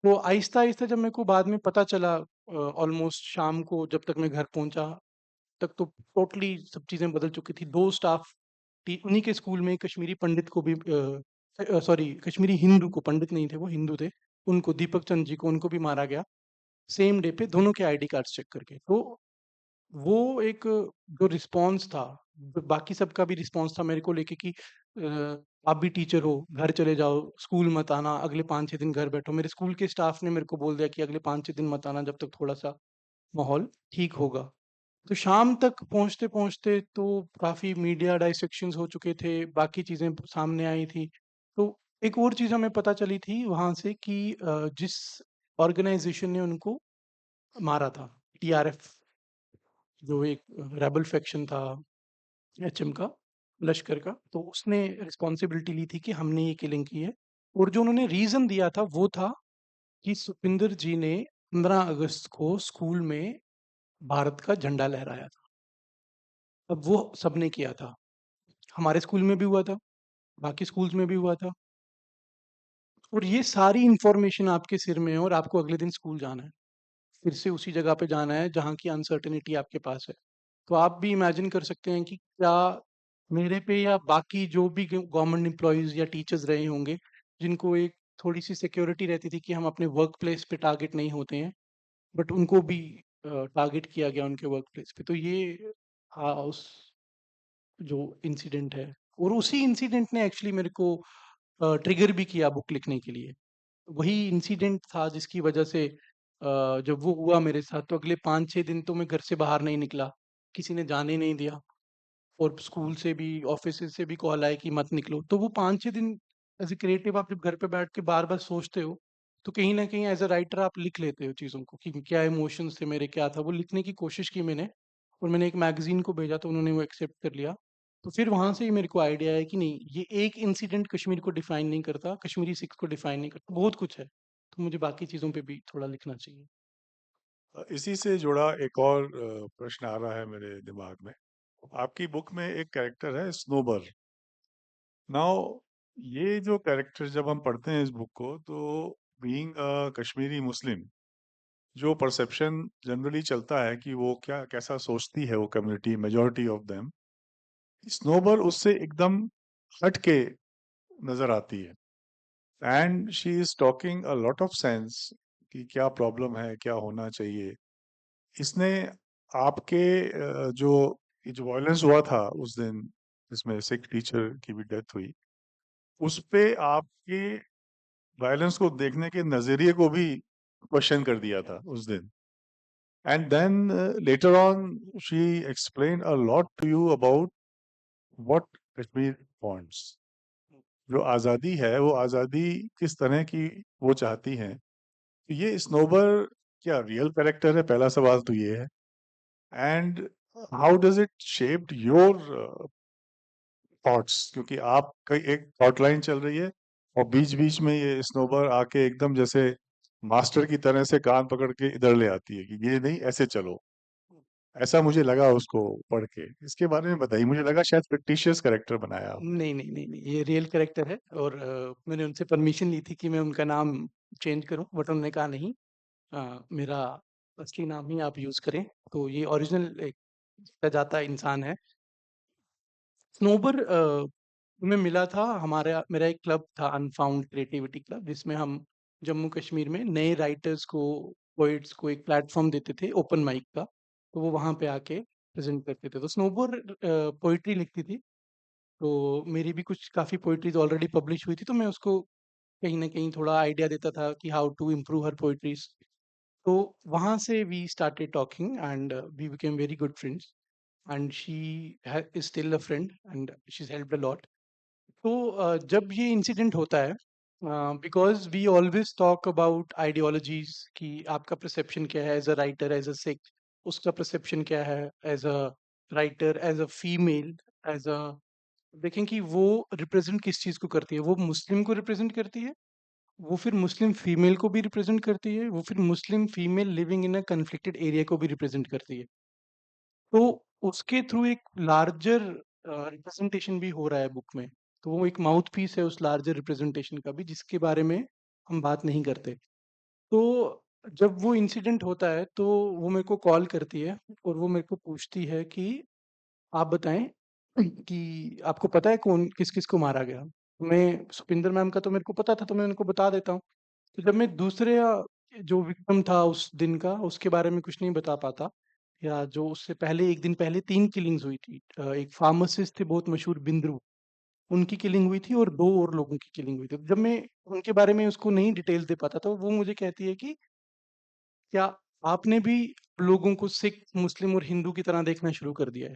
[SPEAKER 3] तो आहिस्ता-आहिस्ता जब मेरे को बाद में पता चला ऑलमोस्ट शाम को जब तक मैं घर पहुँचा, तक तो टोटली सब चीज़ें बदल चुकी थी। 2 स्टाफ टी उन्हीं के स्कूल में कश्मीरी पंडित को भी सॉरी कश्मीरी हिंदू को, पंडित नहीं थे वो, हिंदू थे। उनको दीपक चंद जी को, उनको भी मारा गया। सेम डे पे दोनों के आईडी कार्ड्स चेक करके। तो वो एक जो रिस्पॉन्स था, बाकी सबका भी रिस्पॉन्स था मेरे को लेके कि आप भी टीचर हो, घर चले जाओ, स्कूल मत आना, अगले 5-6 दिन घर बैठो। मेरे स्कूल के स्टाफ ने मेरे को बोल दिया कि अगले 5-6 दिन मत आना जब तक थोड़ा-सा माहौल ठीक होगा। तो शाम तक पहुँचते-पहुँचते तो काफ़ी मीडिया डाइसेक्शंस हो चुके थे, बाकी चीज़ें सामने आई थी। तो एक और चीज़ हमें पता चली थी वहाँ से कि जिस ऑर्गनाइज़ेशन ने उनको मारा था, टीआरएफ जो एक रेबेल फैक्शन था एचएम का, लश्कर का, तो उसने रिस्पॉन्सिबिलिटी ली थी कि हमने ये किलिंग की है। और जो उन्होंने रीज़न दिया था वो था कि सुखविंदर जी ने 15 अगस्त को स्कूल में भारत का झंडा लहराया था। अब वो सबने किया था। हमारे स्कूल में भी हुआ था, बाकी स्कूल्स में भी हुआ था। और ये सारी इन्फॉर्मेशन आपके सिर में है और आपको अगले दिन स्कूल जाना है। फिर से उसी जगह पे जाना है जहाँ की अनसर्टेनिटी आपके पास है। तो आप भी इमेजिन कर सकते हैं कि क्या मेरे पे या बाकी जो भी गवर्नमेंट एम्प्लॉइज़ या टीचर्स रहे होंगे, जिनको एक थोड़ी-सी सिक्योरिटी रहती थी कि हम अपने वर्क प्लेस पे टारगेट नहीं होते हैं, बट उनको भी टारगेट किया गया उनके वर्क प्लेस पे। तो ये हाँ, उस जो इंसिडेंट है और उसी इंसिडेंट ने एक्चुअली मेरे को ट्रिगर भी किया बुक लिखने के लिए। वही इंसिडेंट था जिसकी वजह से जब वो हुआ मेरे साथ तो अगले 5-6 दिन तो मैं घर से बाहर नहीं निकला। किसी ने जाने नहीं दिया और स्कूल से भी, ऑफ़िसेज़ से भी कॉल आए कि मत निकलो। तो वो 5-6 दिन एज़ अ क्रिएटिव आप जब घर पे बैठ के बार-बार सोचते हो, तो कहीं न कहीं एज़ अ राइटर आप लिख लेते हो चीज़ों को कि क्या इमोशंस थे मेरे, क्या था। वो लिखने की कोशिश की मैंने और मैंने एक मैगज़ीन को भेजा तो उन्होंने वो एक्सेप्ट कर लिया। तो फिर वहाँ से ही मेरे को आइडिया आया कि नहीं, ये एक इंसिडेंट कश्मीर को डिफ़ाइन नहीं करता, कश्मीरी सिख्स को डिफ़ाइन नहीं करता, बहुत कुछ है। तो मुझे बाकी चीज़ों पे भी थोड़ा लिखना चाहिए।
[SPEAKER 4] इसी से जुड़ा एक और प्रश्न आ रहा है मेरे दिमाग में। आपकी बुक में एक कैरेक्टर है स्नोबर। नाउ ये जो कैरेक्टर जब हम पढ़ते हैं इस बुक को तो बीइंग अ कश्मीरी मुस्लिम जो परसेप्शन जनरली चलता है कि वो क्या कैसा सोचती है वो community majority of them, Snober उससे एकदम हट के नजर आती है and she is talking a lot of sense कि क्या प्रॉब्लम है, क्या होना चाहिए। इसने आपके जो ये जो वायलेंस हुआ था उस दिन जिसमें सिख टीचर की भी डेथ हुई, उस पे आपके वायलेंस को देखने के नजरिए को भी क्वेश्चन कर दिया था उस दिन। And then later on she explain a lot to you about what Kashmir wants. जो आज़ादी है वो आज़ादी किस तरह की वो चाहती हैं। तो ये स्नोबर क्या रियल कैरेक्टर है, पहला सवाल तो ये है। And how does it shaped your thoughts, क्योंकि आप कई एक थॉट लाइन चल रही है और बीच बीच में ये स्नोबर आके एकदम जैसे मास्टर की तरह से कान पकड़ के इधर ले आती है कि ये नहीं ऐसे चलो। ऐसा मुझे लगा उसको पढ़ के। इसके बारे में बताइए, मुझे लगा शायद फिक्टिशियस कैरेक्टर बनाया आपने।
[SPEAKER 3] नहीं, ये रियल कैरेक्टर है और मैंने उनसे परमिशन ली थी कि मैं उनका नाम चेंज करूँ, बट उन्होंने कहा नहीं, मेरा असली नाम ही आप यूज़ करें। तो ये ओरिजिनल एक जाता इंसान है। स्नोबर में मिला था, मेरा एक क्लब था, अनफाउंड क्रिएटिविटी क्लब, जिसमें हम जम्मू कश्मीर में नए राइटर्स को, पोइट्स को एक प्लेटफॉर्म देते थे ओपन माइक का। तो वो वहाँ पे आके प्रेजेंट करते थे। तो स्नोबर पोइट्री लिखती थी, तो मेरी भी कुछ काफ़ी पोइट्रीज ऑलरेडी पब्लिश हुई थी, तो मैं उसको कहीं न कहीं थोड़ा आइडिया देता था कि how to improve her poetries. तो वहाँ से we started talking and we became very good friends and she is still a friend and she is helped a lot. तो जब ये इंसिडेंट होता है, because we always talk about ideologies कि आपका परसेप्शन क्या है as a writer, as a Sikh, उसका परसेप्शन क्या है as a writer, as a female, as a, देखें कि वो रिप्रेजेंट किस चीज़ को करती है। वो मुस्लिम को रिप्रेजेंट करती है, वो फिर मुस्लिम फीमेल को भी रिप्रेजेंट करती है, वो फिर Muslim female living in a conflicted area को भी रिप्रेजेंट करती है। तो उसके थ्रू एक लार्जर रिप्रेजेंटेशन भी हो रहा है बुक में। तो वो एक माउथ पीस है उस लार्जर रिप्रेजेंटेशन का भी, जिसके बारे में हम बात नहीं करते। तो जब वो इंसिडेंट होता है तो वो मेरे को कॉल करती है और वो मेरे को पूछती है कि आप बताएं कि आपको पता है कौन किस किस को मारा गया। मैं, सुपिंदर मैम का तो मेरे को पता था, तो मैं उनको बता देता हूँ। तो जब मैं दूसरे जो विक्टिम था उस दिन का, उसके बारे में कुछ नहीं बता पाता, या जो उससे पहले एक दिन पहले 3 किलिंग्स हुई थी। एक फार्मासिस्ट थे बहुत मशहूर बिंद्रू, उनकी किलिंग हुई थी और 2 और लोगों की किलिंग हुई थी। जब मैं उनके बारे में उसको नहीं डिटेल्स दे पाता, तो वो मुझे कहती है कि क्या आपने भी लोगों को सिख, मुस्लिम और हिंदू की तरह देखना शुरू कर दिया है?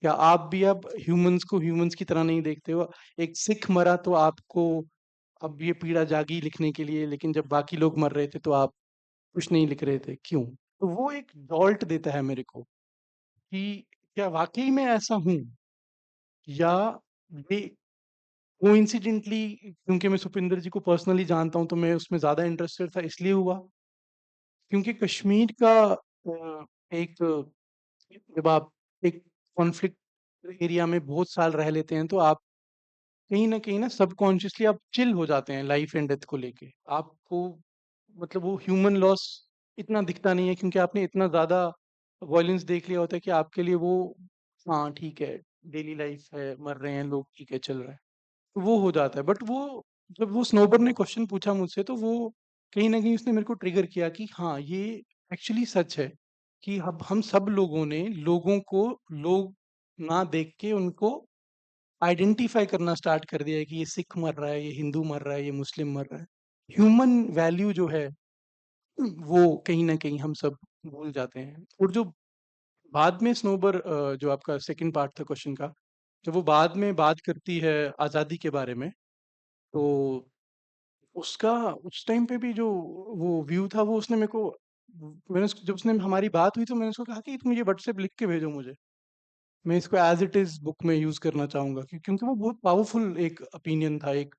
[SPEAKER 3] क्या आप भी अब ह्यूमंस को ह्यूमंस की तरह नहीं देखते हो? एक सिख मरा तो आपको अब ये पीड़ा जागी लिखने के लिए, लेकिन जब बाकी लोग मर रहे थे तो आप कुछ नहीं लिख रहे थे, क्यों? तो वो एक जॉल्ट देता है मेरे को कि क्या वाक़ई में ऐसा हूँ, या ये कोइंसिडेंटली, क्योंकि मैं सुपिंदर जी को पर्सनली जानता हूँ तो मैं उसमें ज़्यादा इंटरेस्टेड था इसलिए हुआ। क्योंकि कश्मीर का एक, जब आप एक कॉन्फ्लिक्ट एरिया में बहुत साल रह लेते हैं तो आप कहीं न सबकॉन्शियसली आप चिल हो जाते हैं लाइफ एंड डेथ को लेके। आपको मतलब वो ह्यूमन लॉस इतना दिखता नहीं है, क्योंकि आपने इतना ज़्यादा वॉयलेंस देख लिया होता है कि आपके लिए वो, हाँ, ठीक है, डेली लाइफ है, मर रहे हैं लोग, ठीक है, चल रहा है। तो वो हो जाता है। बट वो, जब वो स्नोबर ने क्वेश्चन पूछा मुझसे, तो वो कहीं न कहीं उसने मेरे को ट्रिगर किया कि हाँ, ये एक्चुअली सच है कि अब हम सब लोगों ने लोगों को लोग ना देख के उनको आइडेंटिफ़ाई करना स्टार्ट कर दिया है कि ये सिख मर रहा है, ये हिंदू मर रहा है, ये मुस्लिम मर रहा है। ह्यूमन वैल्यू जो है, वो कहीं न कहीं हम सब भूल जाते हैं। और जो बाद में स्नोबर, जो आपका सेकंड पार्ट था क्वेश्चन का, जब वो बाद में बात करती है आज़ादी के बारे में, तो उसका उस टाइम पे भी जो वो व्यू था, वो उसने मेरे को, जब उसने हमारी बात हुई तो मैंने उसको कहा कि तुम ये व्हाट्सएप लिख के भेजो मुझे। मैं इसको एज़ इट इज़ बुक में यूज़ करना चाहूँगा, क्योंकि वो बहुत पावरफुल एक ओपिनियन था। एक,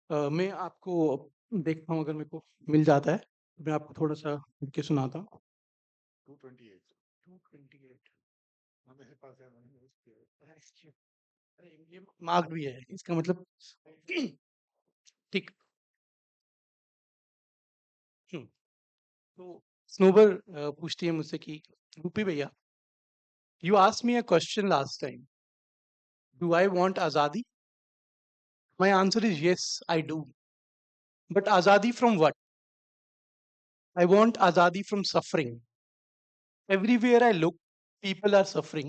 [SPEAKER 3] मैं आपको देखता हूँ, अगर मेरे को मिल जाता है, तो मैं आपको थोड़ा-सा पढ़ के सुनाता हूँ।
[SPEAKER 4] 228
[SPEAKER 3] 228
[SPEAKER 4] हाँ, मेरे पास है, मैंने यूज़ किया है।
[SPEAKER 3] अरे! ये मार्क्ड भी है, इसका मतलब ठीक। हुँ, तो स्नोबर पूछती है मुझसे कि रूपी भैया, you asked me a question last time, do I want azadi? My answer is yes, I do. But azadi from what? I want azadi from suffering. Everywhere I look, people are suffering.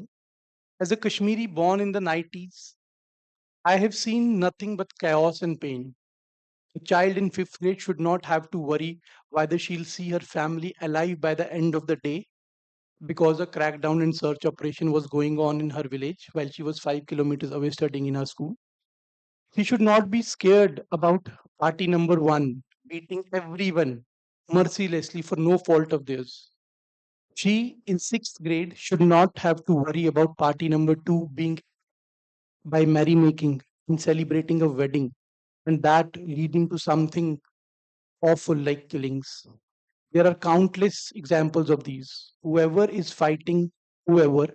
[SPEAKER 3] As a Kashmiri born in the 90s, I have seen nothing but chaos and pain. A child in fifth grade should not have to worry whether she'll see her family alive by the end of the day because a crackdown and search operation was going on in her village while she was 5 kilometers away studying in her school. She should not be scared about party number one beating everyone mercilessly for no fault of theirs. She, in sixth grade, should not have to worry about party number two being by merrymaking and celebrating a wedding, and that leading to something awful like killings. There are countless examples of these. Whoever is fighting whoever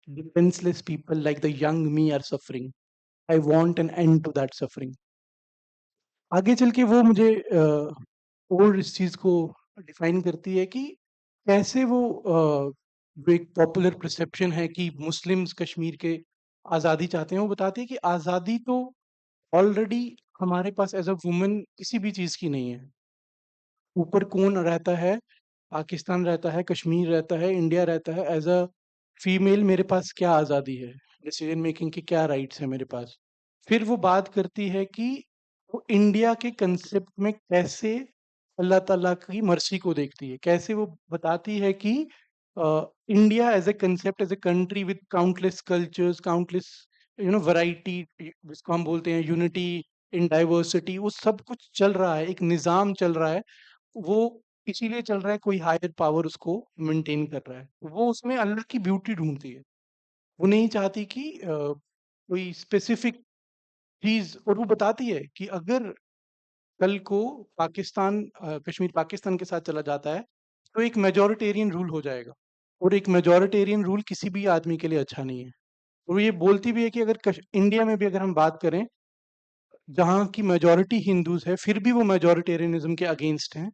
[SPEAKER 3] defenseless people like the young me are suffering. I want an end to that suffering. आगे चल के वो मुझे और इस चीज को define करती है कि कैसे वो जो एक पॉपुलर परसेप्शन है कि मुस्लिम्स कश्मीर के आज़ादी चाहते हैं, वो बताती है कि आज़ादी तो ऑलरेडी हमारे पास एज अ वुमन किसी भी चीज़ की नहीं है। ऊपर कौन रहता है? पाकिस्तान रहता है, कश्मीर रहता है, इंडिया रहता है। एज अ फीमेल मेरे पास क्या आज़ादी है? डिसीजन मेकिंग के क्या राइट्स हैं मेरे पास? फिर वो बात करती है कि वो इंडिया के कंसेप्ट में कैसे अल्लाह ताला की मर्सी को देखती है। कैसे वो बताती है कि India as a concept, as a country with countless cultures, countless variety, जिसको हम बोलते हैं यूनिटी इन डाइवर्सिटी, वो सब कुछ चल रहा है, एक निज़ाम चल रहा है। वो इसीलिए चल रहा है, कोई हायर पावर उसको मेंटेन कर रहा है। वो उसमें अल्लाह की ब्यूटी ढूँढती है। वो नहीं चाहती कि कोई स्पेसिफिक चीज़, और वो बताती है कि अगर कल को पाकिस्तान कश्मीर पाकिस्तान के साथ चला जाता है, तो एक मेजॉरिटेरियन रूल हो जाएगा, और एक मेजॉरिटेरियन रूल किसी भी आदमी के लिए अच्छा नहीं है। और ये बोलती भी है कि अगर इंडिया में भी अगर हम बात करें, जहाँ की मेजॉरिटी हिंदूज है, फिर भी वो मेजॉरिटेरियनिज्म के अगेंस्ट हैं।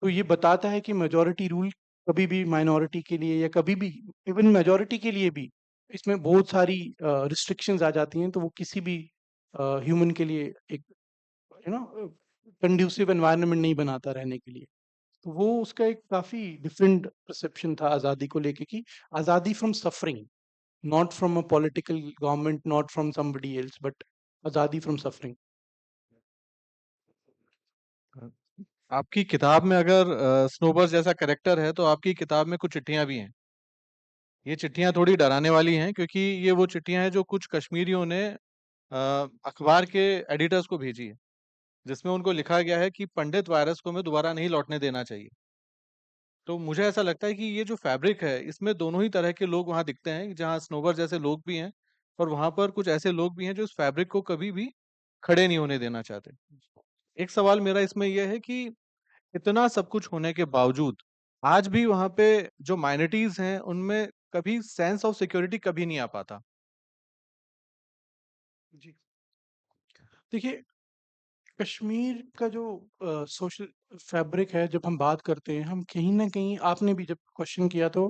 [SPEAKER 3] तो ये बताता है कि मेजॉरिटी रूल कभी भी माइनॉरिटी के लिए, या कभी भी इवन मेजॉरिटी के लिए भी इसमें बहुत सारी रिस्ट्रिक्शंस आ जाती हैं, तो वो किसी भी ह्यूमन के लिए एक कंड्यूसिव एनवायरनमेंट नहीं बनाता रहने के लिए। तो वो उसका एक काफी डिफरेंट परसेप्शन था आज़ादी को लेके, कि आज़ादी from suffering, not from a political government, not from somebody else, but azadi from suffering.
[SPEAKER 2] आपकी किताब में अगर स्नोबर्स जैसा कैरेक्टर है, तो आपकी किताब में कुछ चिट्ठियां भी हैं। ये चिट्ठियां थोड़ी डराने वाली हैं, क्योंकि ये वो चिट्ठियां हैं जो कुछ कश्मीरियों ने अखबार के एडिटर्स को भेजी है, जिसमें उनको लिखा गया है कि पंडित वायरस को हमें दोबारा नहीं लौटने देना चाहिए। तो मुझे ऐसा लगता है कि ये जो फैब्रिक है, इसमें दोनों ही तरह के लोग वहां दिखते हैं, जहां स्नोबर जैसे लोग भी हैं, और वहां पर कुछ ऐसे लोग भी हैं जो इस फैब्रिक को कभी भी खड़े नहीं होने देना चाहते। एक सवाल मेरा इसमें यह है कि इतना सब कुछ होने के बावजूद आज भी वहां पे जो माइनॉरिटीज हैं, उनमें कभी सेंस ऑफ सिक्योरिटी कभी नहीं आ पाता।
[SPEAKER 3] जी, देखिए, कश्मीर का जो सोशल फैब्रिक है, जब हम बात करते हैं, हम कहीं ना कहीं, आपने भी जब क्वेश्चन किया तो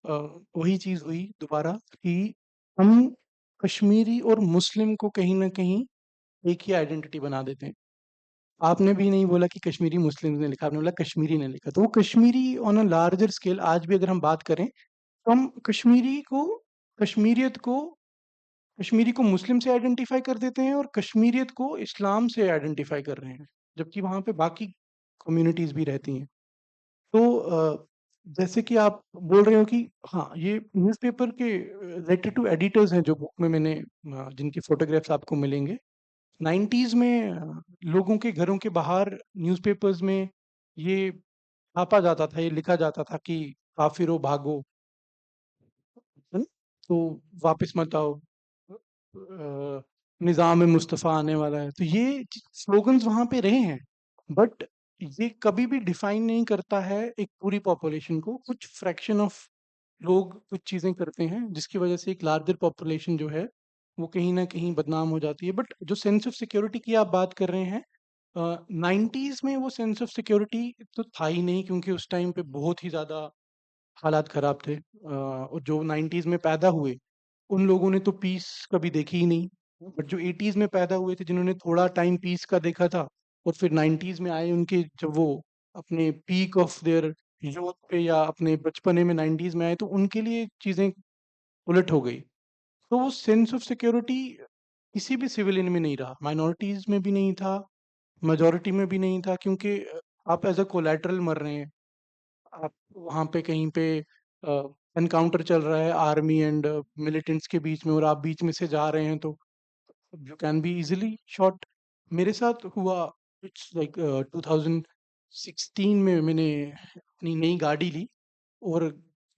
[SPEAKER 3] अ, वही चीज हुई दोबारा, कि हम कश्मीरी और मुस्लिम को कहीं ना कहीं एक ही आइडेंटिटी बना देते हैं। आपने भी नहीं बोला कि कश्मीरी मुस्लिम ने लिखा, आपने बोला कश्मीरी ने लिखा। तो वो Kashmiri on a larger scale, आज भी अगर हम बात करें, तो हम कश्मीरी को, कश्मीरियत को, कश्मीरी को मुस्लिम से आइडेंटिफाई कर देते हैं, और कश्मीरियत को इस्लाम से आइडेंटिफाई कर रहे हैं, जबकि वहाँ पे बाकी कम्युनिटीज भी रहती हैं। तो जैसे कि आप बोल रहे हो कि हाँ, ये न्यूज़पेपर के रिलेटेड टू एडिटर्स हैं, जो बुक में मैंने जिनकी फोटोग्राफ्स आपको मिलेंगे। 90s में लोगों के घरों के बाहर न्यूज़पेपर्स में ये छापा जाता था, ये लिखा जाता था कि काफिरो भागो, है ना? तो वापस मत आओ, निज़ाम मुस्तफ़ा आने वाला है। तो ये स्लोगन्स वहाँ पे रहे हैं, बट ये कभी भी डिफाइन नहीं करता है एक पूरी पॉपुलेशन को। कुछ फ्रैक्शन ऑफ लोग कुछ चीज़ें करते हैं, जिसकी वजह से एक लार्जर पॉपुलेशन जो है, वो कहीं न कहीं बदनाम हो जाती है। बट जो सेंस ऑफ सिक्योरिटी की आप बात कर रहे हैं, 90s में वो सेंस ऑफ सिक्योरिटी तो था ही नहीं, क्योंकि उस टाइम पे बहुत ही ज़्यादा हालात खराब थे। और जो 90s में पैदा हुए, उन लोगों ने तो पीस कभी देखी ही नहीं। बट जो 80s में पैदा हुए थे, जिन्होंने थोड़ा टाइम पीस का देखा था, और फिर 90s में आए, उनके जब वो अपने पीक ऑफ देयर यूथ पे, या अपने बचपने में 90s में आए, तो उनके लिए चीज़ें उलट हो गई। तो वो सेंस ऑफ सिक्योरिटी किसी भी सिविलियन में नहीं रहा, माइनॉरिटीज़ में भी नहीं था, मेजॉरिटी में भी नहीं था, क्योंकि आप एज़ अ कोलैटरल मर रहे हैं। आप वहाँ पे कहीं पे एनकाउंटर चल रहा है आर्मी एंड मिलिटेंट्स के बीच में, और आप बीच में से जा रहे हैं, तो you can be easily shot. मेरे साथ हुआ, इट्स लाइक 2016 में मैंने अपनी नई गाड़ी ली, और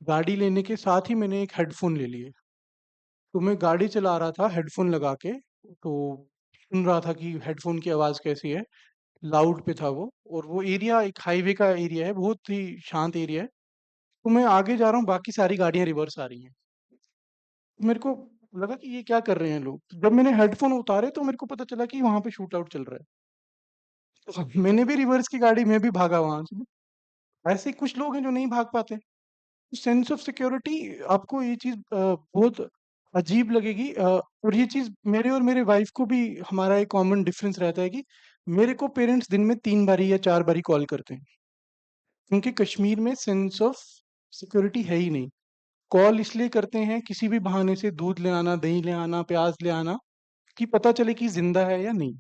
[SPEAKER 3] गाड़ी लेने के साथ ही मैंने एक हेडफोन ले लिए। तो मैं गाड़ी चला रहा था हेडफोन लगा के, तो सुन रहा था कि हेडफोन की आवाज़ कैसी है। लाउड पे था वो, और वो एरिया एक हाईवे का एरिया है, बहुत ही शांत एरिया है। तो मैं आगे जा रहा हूँ, बाकी सारी गाड़ियाँ रिवर्स आ रही हैं। मेरे को लगा कि ये क्या कर रहे हैं लोग? जब मैंने हेडफ़ोन उतारे तो मेरे को पता चला कि वहाँ पे शूट आउट चल रहा है। तो मैंने भी रिवर्स की गाड़ी, मैं भी भागा वहाँ से। ऐसे कुछ लोग हैं जो नहीं भाग पाते। सेंस ऑफ सिक्योरिटी, आपको ये चीज़ बहुत अजीब लगेगी, और ये चीज़ मेरे और मेरे वाइफ़ को भी, हमारा एक कॉमन डिफरेंस रहता है कि मेरे को पेरेंट्स दिन में 3 बारी या 4 बारी कॉल करते हैं। क्योंकि कश्मीर में सेंस ऑफ सिक्योरिटी है ही नहीं। कॉल इसलिए करते हैं किसी भी बहाने से, दूध ले आना, दही ले आना, प्याज ले आना, कि पता चले कि ज़िंदा है या नहीं।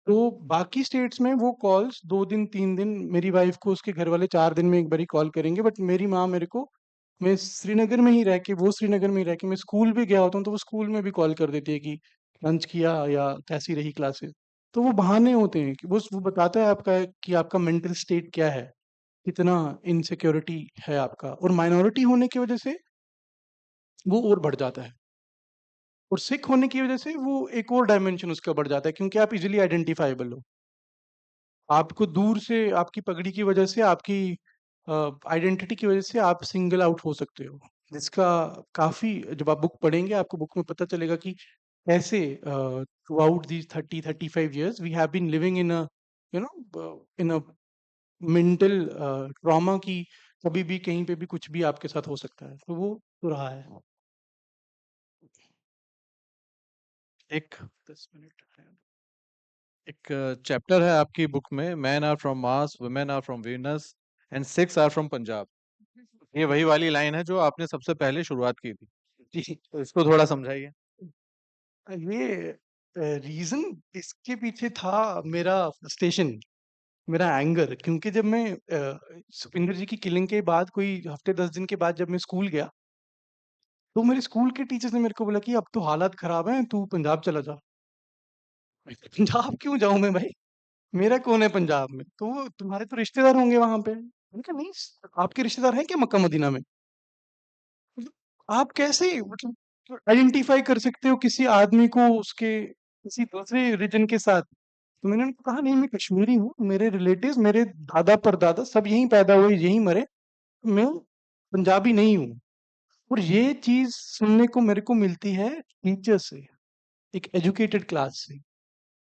[SPEAKER 3] तो बाकी स्टेट्स में वो कॉल्स 2 दिन, 3 दिन, मेरी वाइफ़ को उसके घर वाले 4 दिन में 1 बारी कॉल करेंगे, बट मेरी माँ मेरे को, मैं श्रीनगर में ही रह के, वो श्रीनगर में ही रह के, मैं स्कूल भी गया होता हूँ, तो वो स्कूल में भी कॉल कर देती है कि लंच किया या कैसी रही क्लासेस। तो वो बहाने होते हैं कि वो बताता है आपका कि आपका मेंटल स्टेट क्या है, कितना इनसिक्योरिटी है आपका, और माइनॉरिटी होने की वजह से वो और बढ़ जाता है। और सिख होने की वजह से वो एक और डायमेंशन उसका बढ़ जाता है, क्योंकि आप इज़िली आइडेंटिफाएबल हो। आपको दूर से आपकी पगड़ी की वजह से, आपकी आइडेंटिटी की वजह से आप सिंगल आउट हो सकते हो। जिसका काफ़ी, जब आप बुक पढ़ेंगे आपको बुक में पता चलेगा कि कैसे throughout these 30-35 years we have been living in a, you know, in a mental trauma, की कभी भी कहीं पे भी कुछ भी आपके साथ हो सकता है। तो वो तो रहा है।
[SPEAKER 2] एक
[SPEAKER 3] 10 मिनट है।
[SPEAKER 2] एक चैप्टर है आपकी बुक में, man are from Mars, women are from Venus and Sikhs are from Punjab. ये वही वाली लाइन है जो आपने सबसे पहले शुरुआत की थी।
[SPEAKER 3] जी।
[SPEAKER 2] तो इसको थोड़ा समझाइए।
[SPEAKER 3] ये रीज़न इसके पीछे था मेरा फ्रस्ट्रेशन, मेरा एंगर, क्योंकि जब मैं सुखविंदर जी की किलिंग के बाद कोई हफ्ते 10 दिन के बाद जब मैं स्कूल गया, तो मेरे स्कूल के टीचर्स ने मेरे को बोला कि अब तो हालात खराब हैं, तू पंजाब चला जा। मैं कहा, पंजाब क्यों जाऊँ मैं भाई? मेरा कौन है पंजाब में? तो वो तुम्हारे तो रिश्तेदार होंगे वहाँ पे। मैंने कहा नहीं, आपके रिश्तेदार हैं क्या मक्का मदीना में? मतलब आप कैसे, मतलब आइडेंटिफ़ाई कर सकते हो किसी आदमी को उसके किसी दूसरे रीजन के साथ? तो मैंने उनको कहा नहीं, मैं कश्मीरी हूँ, मेरे रिलेटिव्स, मेरे दादा परदादा सब यहीं पैदा हुए, यहीं मरे, मैं पंजाबी नहीं हूँ। और ये चीज़ सुनने को मेरे को मिलती है टीचर से, एक एजुकेटेड क्लास से,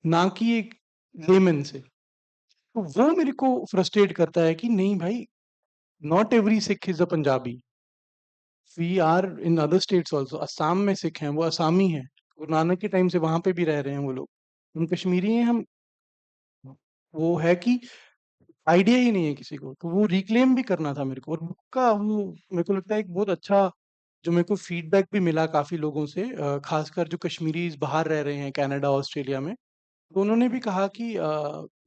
[SPEAKER 3] ना कि एक लेमन से। तो वो मेरे को फ्रस्ट्रेट करता है कि नहीं भाई, not every Sikh is a Punjabi. We are in other states also. Assam में सिख हैं, वो असामी हैं। गुरु नानक के टाइम से वहाँ पे भी रह रहे हैं वो लोग। हम कश्मीरी हैं, हम, वो है कि आइडिया ही नहीं है किसी को, तो वो रिक्लेम भी करना था मेरे को। और बुक का वो, मेरे को लगता है एक बहुत अच्छा, जो मेरे को फीडबैक भी मिला काफ़ी लोगों से, खासकर जो कश्मीरीज़ बाहर रह रहे हैं कनाडा, ऑस्ट्रेलिया में, तो उन्होंने भी कहा कि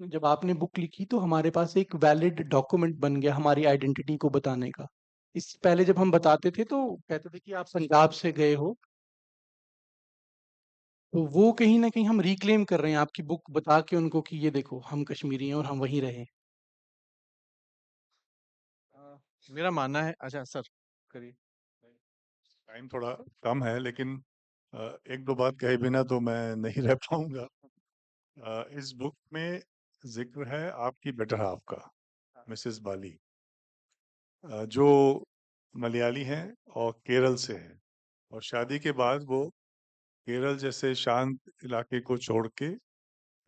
[SPEAKER 3] जब आपने बुक लिखी तो हमारे पास एक वैलिड डॉक्यूमेंट बन गया हमारी आइडेंटिटी को बताने का। इससे पहले जब हम बताते थे तो कहते थे कि आप पंजाब से गए हो, तो वो कहीं न कहीं हम रिक्लेम कर रहे हैं आपकी बुक बता के उनको कि ये देखो हम कश्मीरी हैं और हम वहीं रहे हैं।
[SPEAKER 2] अ, मेरा मानना है, अच्छा सर करिए।
[SPEAKER 4] टाइम थोड़ा कम है, लेकिन एक दो बात कहे बिना तो मैं नहीं रह पाऊंगा। इस बुक में जिक्र है आपकी बेटर हाफ का, मिसेस बाली, जो मलयाली हैं और केरल से हैं, और शादी के बाद वो केरल जैसे शांत इलाके को छोड़ के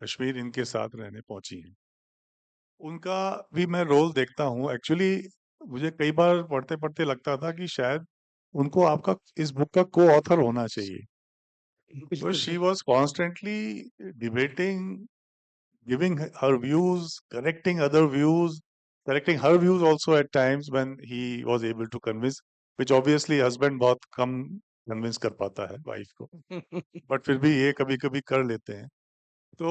[SPEAKER 4] कश्मीर इनके साथ रहने पहुंची हैं। उनका भी मैं रोल देखता हूँ एक्चुअली। मुझे कई बार पढ़ते पढ़ते लगता था कि शायद उनको आपका इस बुक का को ऑथर होना चाहिए। So
[SPEAKER 3] बिल्कुल।
[SPEAKER 4] she was constantly debating, giving her views, correcting her views also at times when he was able to convince, which obviously husband बहुत कम convince कर पाता है वाइफ को, बट फिर भी ये कभी कभी कर लेते हैं। तो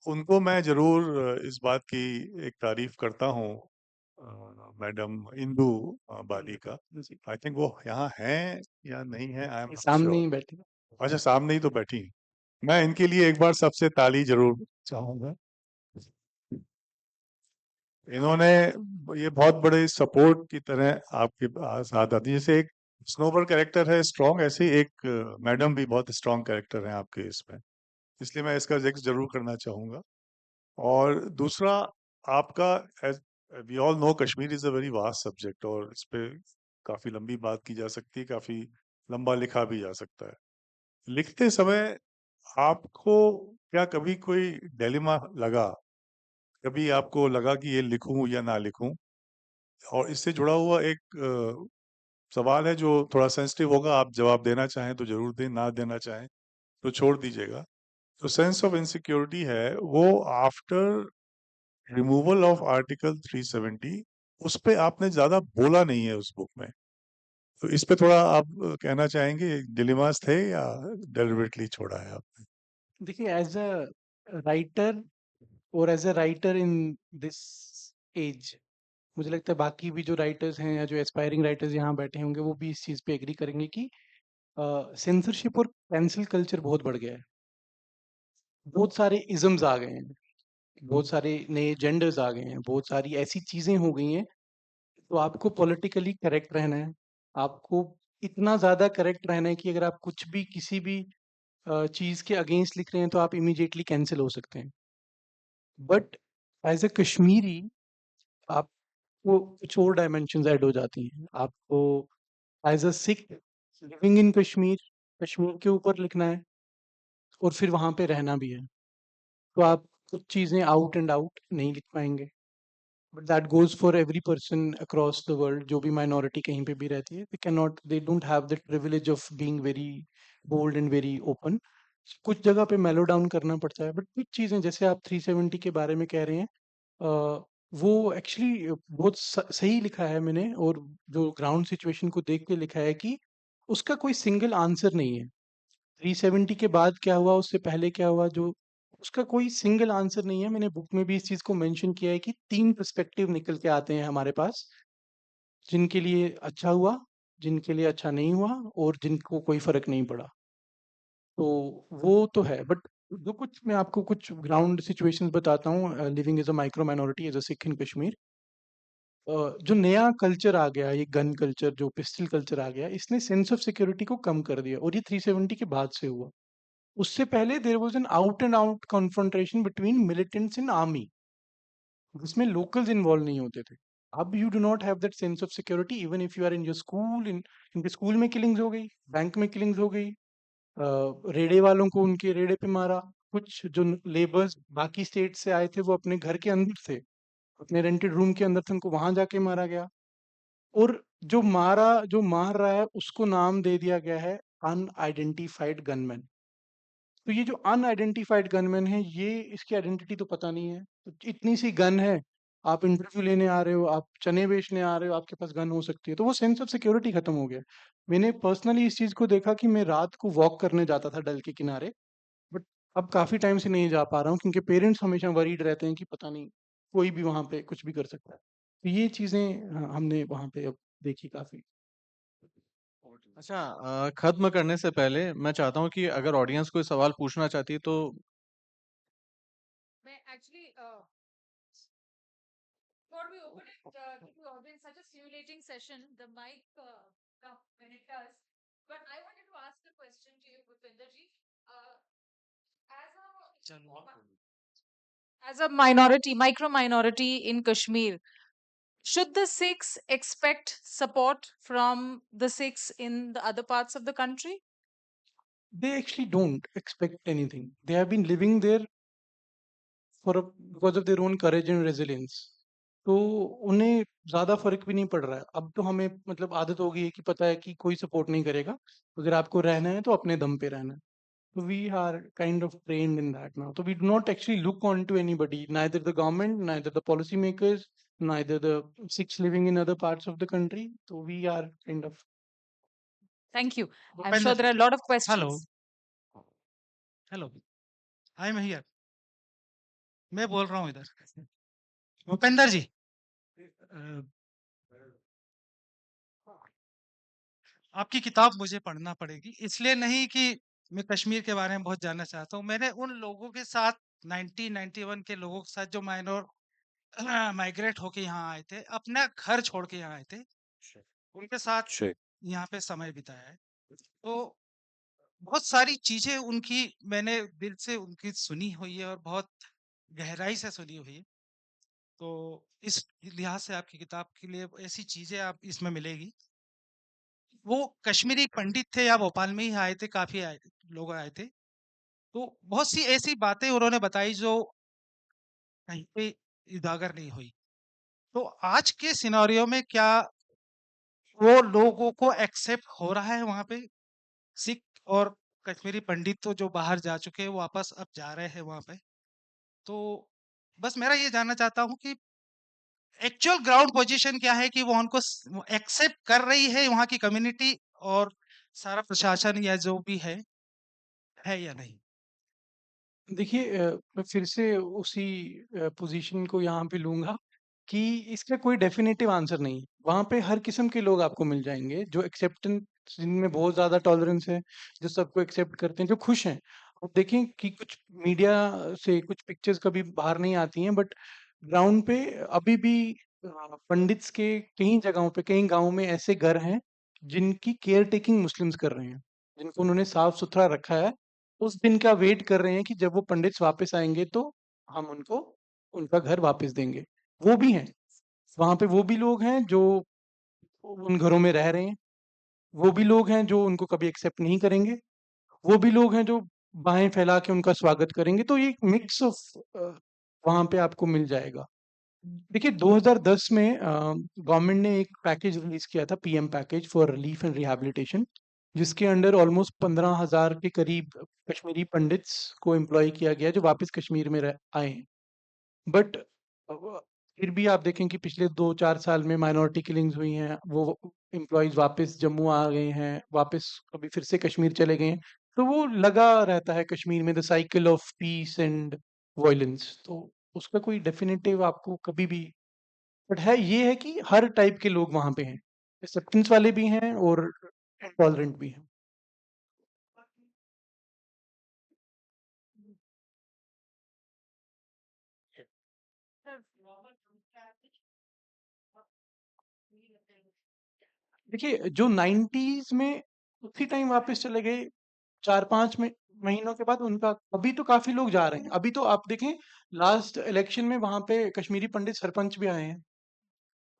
[SPEAKER 4] उनको मैं जरूर इस बात की एक तारीफ करता हूँ, मैडम इंदु बाली का।
[SPEAKER 3] जी,
[SPEAKER 4] आई थिंक वो यहाँ हैं या नहीं है, आई एम
[SPEAKER 3] ये
[SPEAKER 4] नॉट
[SPEAKER 3] सामने
[SPEAKER 4] श्योर।
[SPEAKER 3] ही बैठे।
[SPEAKER 4] अच्छा, सामने ही तो बैठी हैं। मैं इनके लिए एक बार सबसे ताली जरूर चाहूंगा। इन्होंने ये बहुत बड़े सपोर्ट की तरह आपके साथ आती है, जैसे एक स्नोबर कैरेक्टर है स्ट्रॉन्ग, ऐसे ही एक मैडम भी बहुत स्ट्रॉन्ग कैरेक्टर है आपके इसमें, इसलिए मैं इसका जिक्र जरूर करना चाहूंगा। और दूसरा, आपका, as we all know, Kashmir is a very vast subject, और इस पे काफी लंबी बात की जा सकती है, काफी लंबा लिखा भी जा सकता है। लिखते समय आपको क्या कभी कोई डिलेमा लगा? कभी आपको लगा कि ये लिखूं या ना लिखूं? और इससे जुड़ा हुआ एक सवाल है जो थोड़ा सेंसिटिव होगा, आप जवाब देना चाहें तो जरूर दें, ना देना चाहें तो छोड़ दीजिएगा। तो सेंस ऑफ इनसिक्योरिटी है वो आफ्टर रिमूवल ऑफ आर्टिकल 370, उस पे आपने ज्यादा बोला नहीं है उस बुक में। तो इस पे थोड़ा आप कहना चाहेंगे डिलेमास थे या डेलिबरेटली छोड़ा है आपने?
[SPEAKER 3] देखिए, एज अ राइटर और as a writer in this age, मुझे लगता है बाकी भी जो राइटर्स हैं या जो एस्पायरिंग राइटर्स यहाँ बैठे होंगे वो भी इस चीज़ पे एग्री करेंगे कि सेंसरशिप और कैंसिल कल्चर बहुत बढ़ गया है। बहुत सारे इज़म्स आ गए हैं, बहुत सारे नए जेंडर्स आ गए हैं, बहुत सारी ऐसी चीज़ें हो गई हैं, तो आपको पॉलिटिकली करेक्ट रहना है। आपको इतना ज़्यादा करेक्ट रहना है कि अगर आप कुछ भी किसी भी चीज़ के अगेंस्ट लिख रहे हैं तो आप इमीडिएटली कैंसल हो सकते हैं। बट एज़ अ कश्मीरी आपको कुछ और डायमेंशंस ऐड हो जाती हैं। आपको as a Sikh living in Kashmir, Kashmir के ऊपर लिखना है और फिर वहाँ पे रहना भी है। तो आप कुछ चीज़ें आउट एंड आउट नहीं लिख पाएँगे। But that goes for every person across the world, जो भी माइनॉरिटी कहीं पे भी रहती है। They don't have the privilege of being very bold and very open. कुछ जगह पे मेलो डाउन करना पड़ता है, बट कुछ चीज़ें जैसे आप 370 के बारे में कह रहे हैं, अ, वो एक्चुअली बहुत सही लिखा है मैंने, और जो ग्राउंड सिचुएशन को देख के लिखा है कि उसका कोई सिंगल आंसर नहीं है। 370 के बाद क्या हुआ, उससे पहले क्या हुआ, जो उसका कोई सिंगल आंसर नहीं है। मैंने बुक में भी इस चीज़ को मेंशन किया है कि 3 पर्सपेक्टिव निकल के आते हैं हमारे पास, जिनके लिए अच्छा हुआ, जिनके लिए अच्छा नहीं हुआ और जिनको कोई फ़र्क नहीं पड़ा। तो वो तो है, बट जो कुछ मैं आपको कुछ ग्राउंड सिचुएशंस बताता हूँ, living as a micro minority as a Sikh in Kashmir. जो नया कल्चर आ गया, ये गन कल्चर, जो पिस्टल कल्चर आ गया, इसने सेंस ऑफ सिक्योरिटी को कम कर दिया, और ये 370 के बाद से हुआ। उससे पहले there was an out and out confrontation between militants and army, जिसमें लोकल्स इन्वॉल्व नहीं होते थे। अब you do not have that sense of security even if you are in your school. इन इनके स्कूल में किलिंग्स हो गई, बैंक में किलिंग्स हो गई, रेड़े वालों को उनके रेड़े पे मारा। कुछ जो लेबर्स बाकी स्टेट से आए थे वो अपने घर के अंदर थे, अपने रेंटेड रूम के अंदर थे, उनको वहां जाके मारा गया। और जो मार रहा है उसको नाम दे दिया गया है अनआइडेंटिफाइड गनमैन। तो ये जो अनआइडेंटिफाइड गनमैन है, ये इसकी आइडेंटिटी तो पता नहीं है। तो इतनी सी गन है, आप इंटरव्यू लेने आ रहे हो, आप चने बेचने आ रहे हो, आपके पास गन हो सकती है, तो वो सेंस ऑफ सिक्योरिटी खत्म हो गया। मैंने पर्सनली इस चीज को देखा कि मैं रात को वॉक करने जाता था डल के किनारे, बट अब काफी टाइम से नहीं जा पा रहा हूँ क्योंकि पेरेंट्स हमेशा वरीड रहते हैं कि पता नहीं कोई भी वहां पे कुछ भी कर सकता है। तो ये चीजें हमने वहां पे अब देखी काफी।
[SPEAKER 2] अच्छा, खत्म करने से पहले मैं चाहता हूँ कि अगर ऑडियंस कोई सवाल पूछना चाहती है तो
[SPEAKER 1] मैं actually before we open it to the audience, such a stimulating session, the mic come when it does. But I wanted to ask a question to you, Bhupinder ji. Uh, as a minority, micro minority in Kashmir, should the Sikhs expect support from the Sikhs in the other parts of the country?
[SPEAKER 3] They actually don't expect anything. They have been living there because of their own courage and resilience. तो उन्हें ज्यादा फर्क भी नहीं पड़ रहा है। अब तो हमें मतलब आदत हो गई है कि पता है कि कोई सपोर्ट नहीं करेगा, अगर आपको रहना है तो अपने दम पे रहना है। तो we are kind of trained in that now, तो we do not actually look on to anybody, neither the government, neither the policy makers, neither the Sikhs living in other parts of the country. तो we are kind of.
[SPEAKER 1] Thank you. I'm
[SPEAKER 5] Bhupender
[SPEAKER 1] sure there
[SPEAKER 5] ji.
[SPEAKER 1] are a lot of
[SPEAKER 5] Hello,
[SPEAKER 1] questions.
[SPEAKER 5] hello. I am here. मैं बोल रहा हूँ इधर। भूपेंद्र जी, अ, आपकी किताब मुझे पढ़ना पड़ेगी, इसलिए नहीं कि मैं कश्मीर के बारे में बहुत जानना चाहता हूँ। मैंने उन लोगों के साथ 1991 के लोगों के साथ जो माइग्रेट होके यहाँ आए थे, अपना घर छोड़ के यहाँ आए थे, उनके साथ यहाँ पे समय बिताया है। तो बहुत सारी चीजें उनकी मैंने दिल से उनकी सुनी हुई है और बहुत गहराई से सुनी हुई है। तो इस लिहाज से आपकी किताब के लिए ऐसी चीजें आप इसमें मिलेगी वो कश्मीरी पंडित थे या भोपाल में ही आए थे, काफ़ी लोग आए थे। तो बहुत सी ऐसी बातें उन्होंने बताई जो कहीं पे उजागर नहीं हुई। तो आज के सिनेरियो में क्या वो लोगों को एक्सेप्ट हो रहा है वहाँ पे? सिख और कश्मीरी पंडित तो जो बाहर जा चुके हैं, वो वापस अब जा रहे हैं वहाँ पे। तो बस मेरा ये जानना चाहता हूँ कि एक्चुअल ग्राउंड पोजीशन क्या है कि वो उनको एक्सेप्ट कर रही है वहाँ की कम्युनिटी और सारा प्रशासन या जो भी है या नहीं?
[SPEAKER 3] देखिए मैं फिर से उसी पोजीशन को यहाँ पे लूँगा कि इसका कोई डेफिनेटिव आंसर नहीं है। वहाँ पे हर किस्म के लोग आपको मिल जाएँगे जो एक्सेप्टेंस जिनमें बहुत ज़्यादा टॉलरेंस है, जो सबको एक्सेप्ट करते हैं, जो खुश हैं। आप देखें कि कुछ मीडिया से कुछ पिक्चर्स कभी बाहर नहीं आती हैं बट ग्राउंड पे अभी भी पंडित्स के कई जगहों पे, कई गाँव में ऐसे घर हैं जिनकी केयर टेकिंग मुस्लिम्स कर रहे हैं, जिनको उन्होंने साफ-सुथरा रखा है। उस दिन का वेट कर रहे हैं कि जब वो पंडित्स वापस आएँगे तो हम उनको उनका घर वापस देंगे। वो भी हैं, वहाँ पे वो भी लोग हैं जो उन घरों में रह रहे हैं, वो भी लोग हैं जो उनको कभी एक्सेप्ट नहीं करेंगे, वो भी लोग हैं जो बाहें फैला के उनका स्वागत करेंगे। तो ये एक मिक्स ऑफ वहाँ पे आपको मिल जाएगा। देखिए 2010 में गवर्नमेंट ने एक पैकेज रिलीज़ किया था PM package for relief and rehabilitation जिसके अंडर ऑलमोस्ट 15,000 के करीब कश्मीरी पंडित्स को एम्प्लॉय किया गया जो वापस कश्मीर में आए हैं। बट फिर भी आप देखें कि पिछले 2-4 साल में माइनॉरिटी किलिंग्स हुई हैं, वो एम्प्लॉइज़ वापस जम्मू आ गए हैं, वापस अभी फिर से कश्मीर चले गए हैं। तो वो लगा रहता है कश्मीर में the cycle of peace and violence. तो उसका कोई डेफिनिटिव आपको कभी भी बट है ये है कि हर टाइप के लोग वहाँ पे हैं। एक्सेप्टेंस वाले भी हैं और इंटॉलरेंट भी हैं। देखिए जो 90s में उसी टाइम वापस चले गए 4-5 में महीनों के बाद उनका अभी तो काफ़ी लोग जा रहे हैं। अभी तो आप देखें लास्ट इलेक्शन में वहाँ पे कश्मीरी पंडित सरपंच भी आए हैं।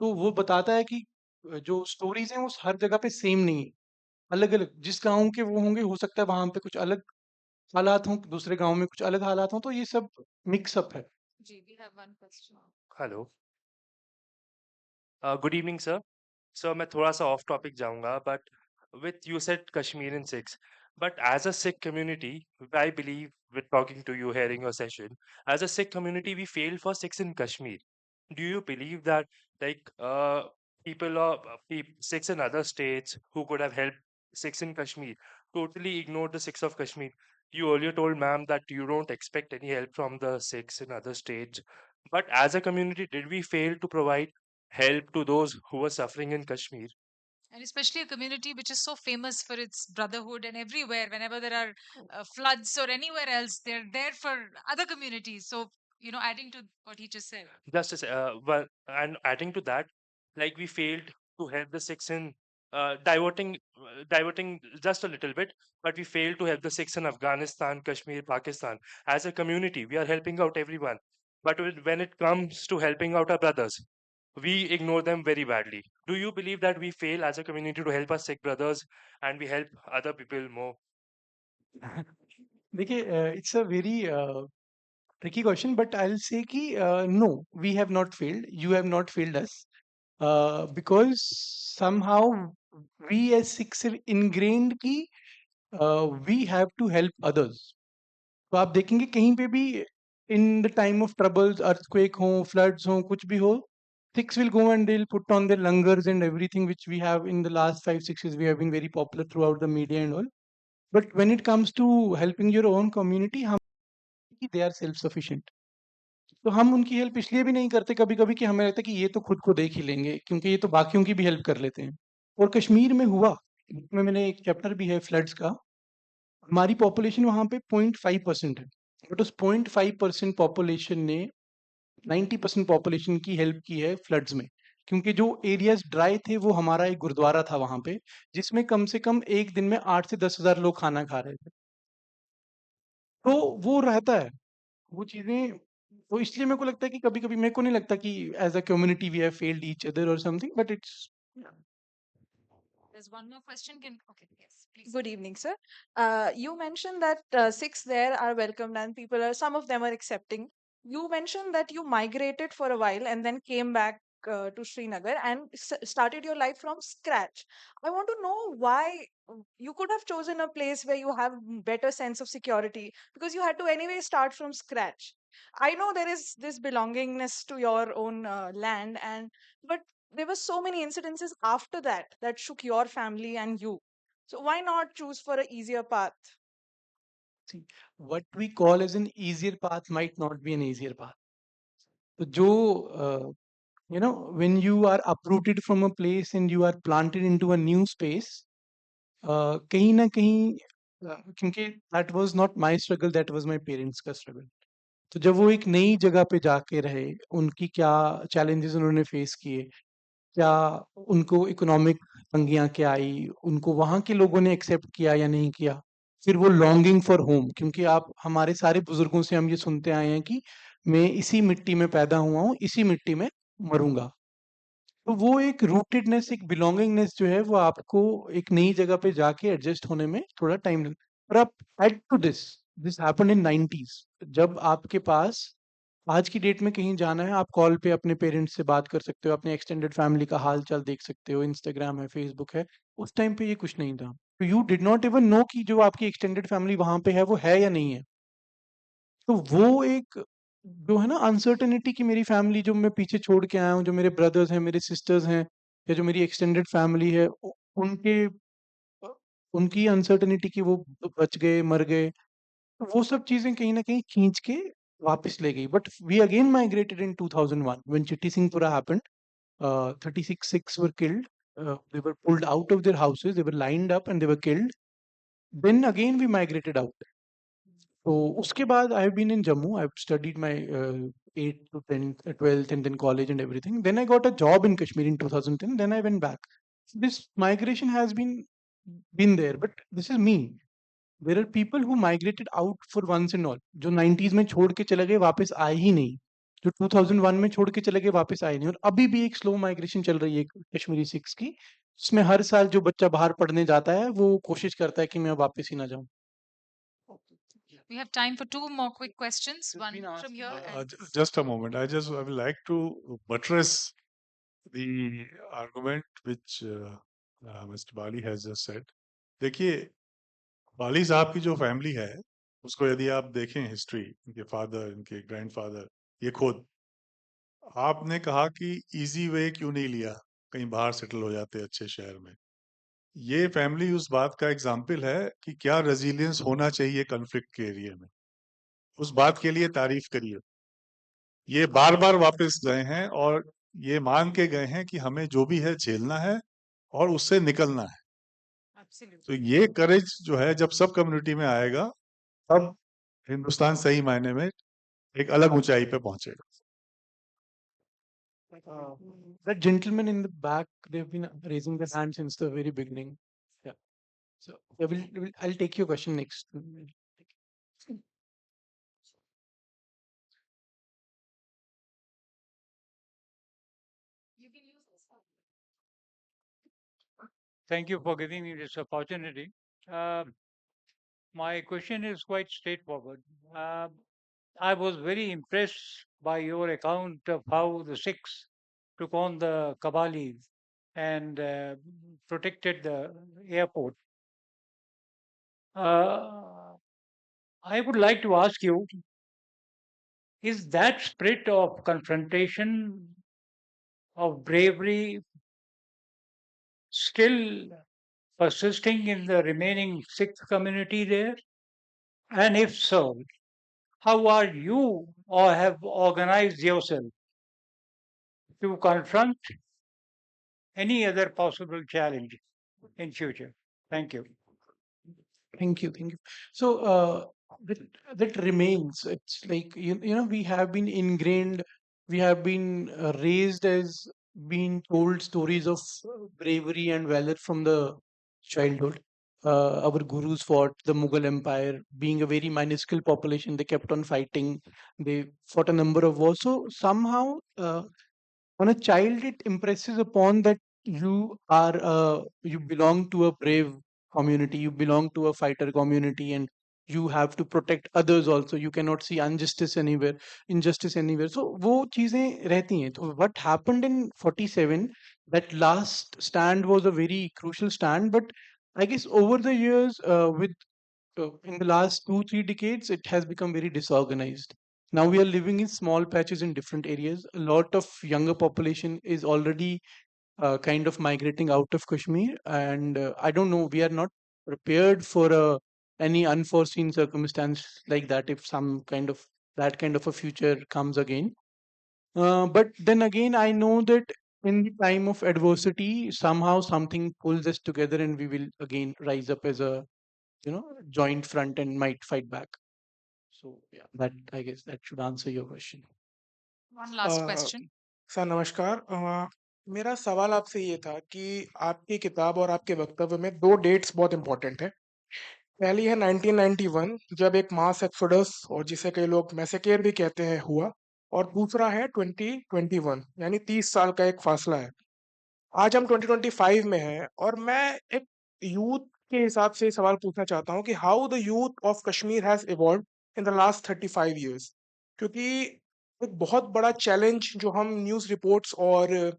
[SPEAKER 3] तो वो बताता है कि जो स्टोरीज़ हैं वो हर जगह पे सेम नहीं है। अलग-अलग जिस गाँव के वो होंगे हो सकता है वहाँ पे कुछ अलग हालात हों, दूसरे गाँव में कुछ अलग हालात हों, तो ये सब मिक्स अप है।
[SPEAKER 1] जी, we have one question.
[SPEAKER 6] Hello good evening sir sir मैं थोड़ा सा ऑफ टॉपिक जाऊंगा but with you said Kashmir in Sikhs but as a Sikh community I believe with talking to you hearing your session as a Sikh community we feel for Sikhs in Kashmir do you believe that like people or Sikhs in other states who could have helped Sikhs in Kashmir totally ignored the Sikhs of Kashmir? You earlier told ma'am that you don't expect any help from the Sikhs in other states, but as a community did we fail to provide help to those who were suffering in Kashmir?
[SPEAKER 1] And especially a community which is so famous for its brotherhood, and everywhere, whenever there are floods or anywhere else, they're there for other communities. So, adding to what he just said.
[SPEAKER 6] Just as well, and adding to that, like we failed to help the Sikhs in diverting just a little bit, but we failed to help the Sikhs in Afghanistan, Kashmir, Pakistan. As a community, we are helping out everyone, but when it comes to helping out our brothers, we ignore them very badly. Do you believe that we fail as a community to help our Sikh brothers and we help other people more?
[SPEAKER 3] देखिए it's a very tricky question, but I'll say ki no, we have not failed. You have not failed us because somehow we as Sikhs are ingrained कि we have to help others. तो आप देखेंगे कहीं पे भी in the time of troubles, earthquake हो, floods हो, कुछ भी हो, Sikhs will go and they'll put on their langars and everything which we have in the last 5-6 years. We have been very popular throughout the media and all. But when it comes to helping your own community, हम they are self-sufficient. तो हम उनकी help इसलिए भी नहीं करते कभी-कभी कि हमें लगता है कि ये तो खुद को देख ही लेंगे, क्योंकि ये तो बाकियों की भी हेल्प कर लेते हैं। और कश्मीर में हुआ, इसमें मैंने एक चैप्टर भी है फ्लड्स का, हमारी पॉपुलेशन वहाँ पे 0.5% है। बट उस 0.5% पॉपुलेशन ने 90% पॉपुलेशन की हेल्प की है फ्लड्स में। क्योंकि जो एरियाज़ ड्राई थे वो हमारा एक गुरुद्वारा था वहाँ पे, जिसमें कम से कम 1 दिन में 8 से 10,000 लोग खाना खा रहे थे। तो वो रहता है। वो चीज़ें तो इसलिए मेरे को लगता है कि कभी-कभी मेरे को नहीं लगता कि as a community we have failed each other और something but it's
[SPEAKER 1] There's one more question. Okay, yes, please.
[SPEAKER 7] Good evening, sir. You mentioned that Sikhs there are welcomed and some of them are accepting. You mentioned that you migrated for a while and then came back to Srinagar and started your life from scratch. I want to know why you could have chosen a place where you have better sense of security because you had to anyway start from scratch. I know there is this belongingness to your own land, but there were so many incidences after that shook your family and you. So why not choose for an easier path?
[SPEAKER 3] See, what we call as an easier path might not be an easier path. So जो when you are uprooted from a place and you are planted into a new space, कहीं ना कहीं क्योंकि that was not my struggle, that was my parents का struggle. तो जब वो एक नई जगह पे जाके रहे, उनकी क्या challenges उन्होंने face किए, क्या उनको इकोनॉमिक तंगियां क्या आई, उनको वहां के लोगों ने एक्सेप्ट किया या नहीं किया, फिर वो लॉन्गिंग फॉर होम, क्योंकि आप हमारे सारे बुजुर्गों से हम ये सुनते आए हैं कि मैं इसी मिट्टी में पैदा हुआ हूँ, इसी मिट्टी में मरूंगा. तो वो एक रूटेडनेस, एक बिलोंगिंगनेस जो है वो आपको एक नई जगह पे जाके एडजस्ट होने में थोड़ा टाइम लगता है. पर आप add to this happened in 90s, जब आपके पास आज की डेट में कहीं जाना है, आप कॉल पे अपने पेरेंट्स से बात कर सकते हो, अपने एक्सटेंडेड फैमिली का हाल चाल देख सकते हो, इंस्टाग्राम है, फेसबुक है. उस टाइम पे ये कुछ नहीं था. तो you did not even know कि जो आपकी एक्सटेंडेड फैमिली वहां पे है वो है या नहीं है. तो वो एक जो है ना अनसर्टेनिटी की, मेरी फैमिली जो मैं पीछे छोड़ के आया हूँ, जो मेरे ब्रदर्स हैं, मेरे सिस्टर्स हैं, या जो मेरी एक्सटेंडेड फैमिली है, उनके उनकी अनसर्टेनिटी की वो बच गए, मर गए. तो वो सब चीजें कहीं ना कहीं खींच के वापस ले गई. But we again migrated in 2001 when Chitti Singhpura happened. 36 Sikhs were killed. They were pulled out of their houses. They were lined up and they were killed. Then again we migrated out. So उसके बाद I have been in Jammu. I have studied my 8th to 10th, 12th and then college and everything. Then I got a job in Kashmir in 2010. Then I went back. This migration has been there, but this is me. There are people who migrated out for once and all. जो 90s में छोड़ के चले गए, वापस आए ही नहीं. जो 2001 में छोड़ के चले गए, वापस आए नहीं. और अभी भी एक स्लो माइग्रेशन चल रही है कश्मीरी सिख्स की, जिसमें हर साल जो बच्चा बाहर पढ़ने जाता है वो कोशिश करता है कि मैं वापस ही ना जाऊं.
[SPEAKER 1] We have time for two more quick questions.
[SPEAKER 3] It's
[SPEAKER 1] One
[SPEAKER 3] been asked
[SPEAKER 1] from here
[SPEAKER 3] by-
[SPEAKER 1] and
[SPEAKER 4] Just a moment. I would like to buttress the argument which Mr. Bali has just said. देखिए, बाली साहब की जो family है, उसको यदि आप देखें history, इनके फादर, इनके ग्रैंडफादर, ये खुद, आपने कहा कि इजी वे क्यों नहीं लिया, कहीं बाहर सेटल हो जाते अच्छे शहर में. ये फैमिली उस बात का एग्जाम्पल है कि क्या रेजिलियंस होना चाहिए कॉन्फ्लिक्ट के एरिया में. उस बात के लिए तारीफ करिए. ये बार बार वापस गए हैं और ये मान के गए हैं कि हमें जो भी है झेलना है और उससे निकलना है.
[SPEAKER 1] absolutely.
[SPEAKER 4] तो ये करेज जो है जब सब कम्युनिटी में आएगा, तब हिंदुस्तान सही मायने में एक अलग ऊंचाई पे पहुंचेगा.
[SPEAKER 3] That gentleman in the back, they've been raising their hand since the very beginning. Yeah. So I'll take your question next.
[SPEAKER 1] You can use this.
[SPEAKER 8] Thank you for giving me this opportunity. My question is quite straightforward. I was very impressed by your account of how the Sikhs took on the Kabalis and protected the airport. I would like to ask you, is that spirit of confrontation, of bravery, still persisting in the remaining Sikh community there? And if so, how are you or have organized yourself to confront any other possible challenge in future? Thank you.
[SPEAKER 3] Thank you. So that remains. It's like we have been ingrained. We have been raised as being told stories of bravery and valor from the childhood. Our gurus fought the Mughal Empire, being a very minuscule population. They kept on fighting. They fought a number of wars. So somehow, on a child, it impresses upon that you belong to a brave community, you belong to a fighter community, and you have to protect others also. You cannot see injustice anywhere. So वो चीजें रहती हैं. So what happened in 47, that last stand was a very crucial stand, but I guess over the years, with in the last 2 3 decades, it has become very disorganized. Now we are living in small patches in different areas. A lot of younger population is already kind of migrating out of Kashmir, and I don't know, we are not prepared for any unforeseen circumstance like that if some kind of that kind of a future comes again. But then again, I know that in the time of adversity, somehow something pulls us together, and we will again rise up as a joint front and might fight back. So yeah, that I guess that should answer your question.
[SPEAKER 1] One last
[SPEAKER 9] a,
[SPEAKER 1] question.
[SPEAKER 9] Sir नमस्कार। मेरा सवाल आपसे ये था कि आपकी किताब और आपके वक्तव्य में 2 डेट्स बहुत इम्पोर्टेंट हैं। पहली है 1991 जब एक मास एक्सोडस और जिसे कई लोग मैसेकेर भी कहते हैं हुआ, और दूसरा है 2021 यानी 30 साल का एक फासला है। आज हम 2025 में हैं और मैं एक यूथ के हिसाब से सवाल पूछना चाहता हूँ कि how the youth of Kashmir has evolved in the last 35 years, क्योंकि एक बहुत बड़ा चैलेंज जो हम न्यूज़ रिपोर्ट्स और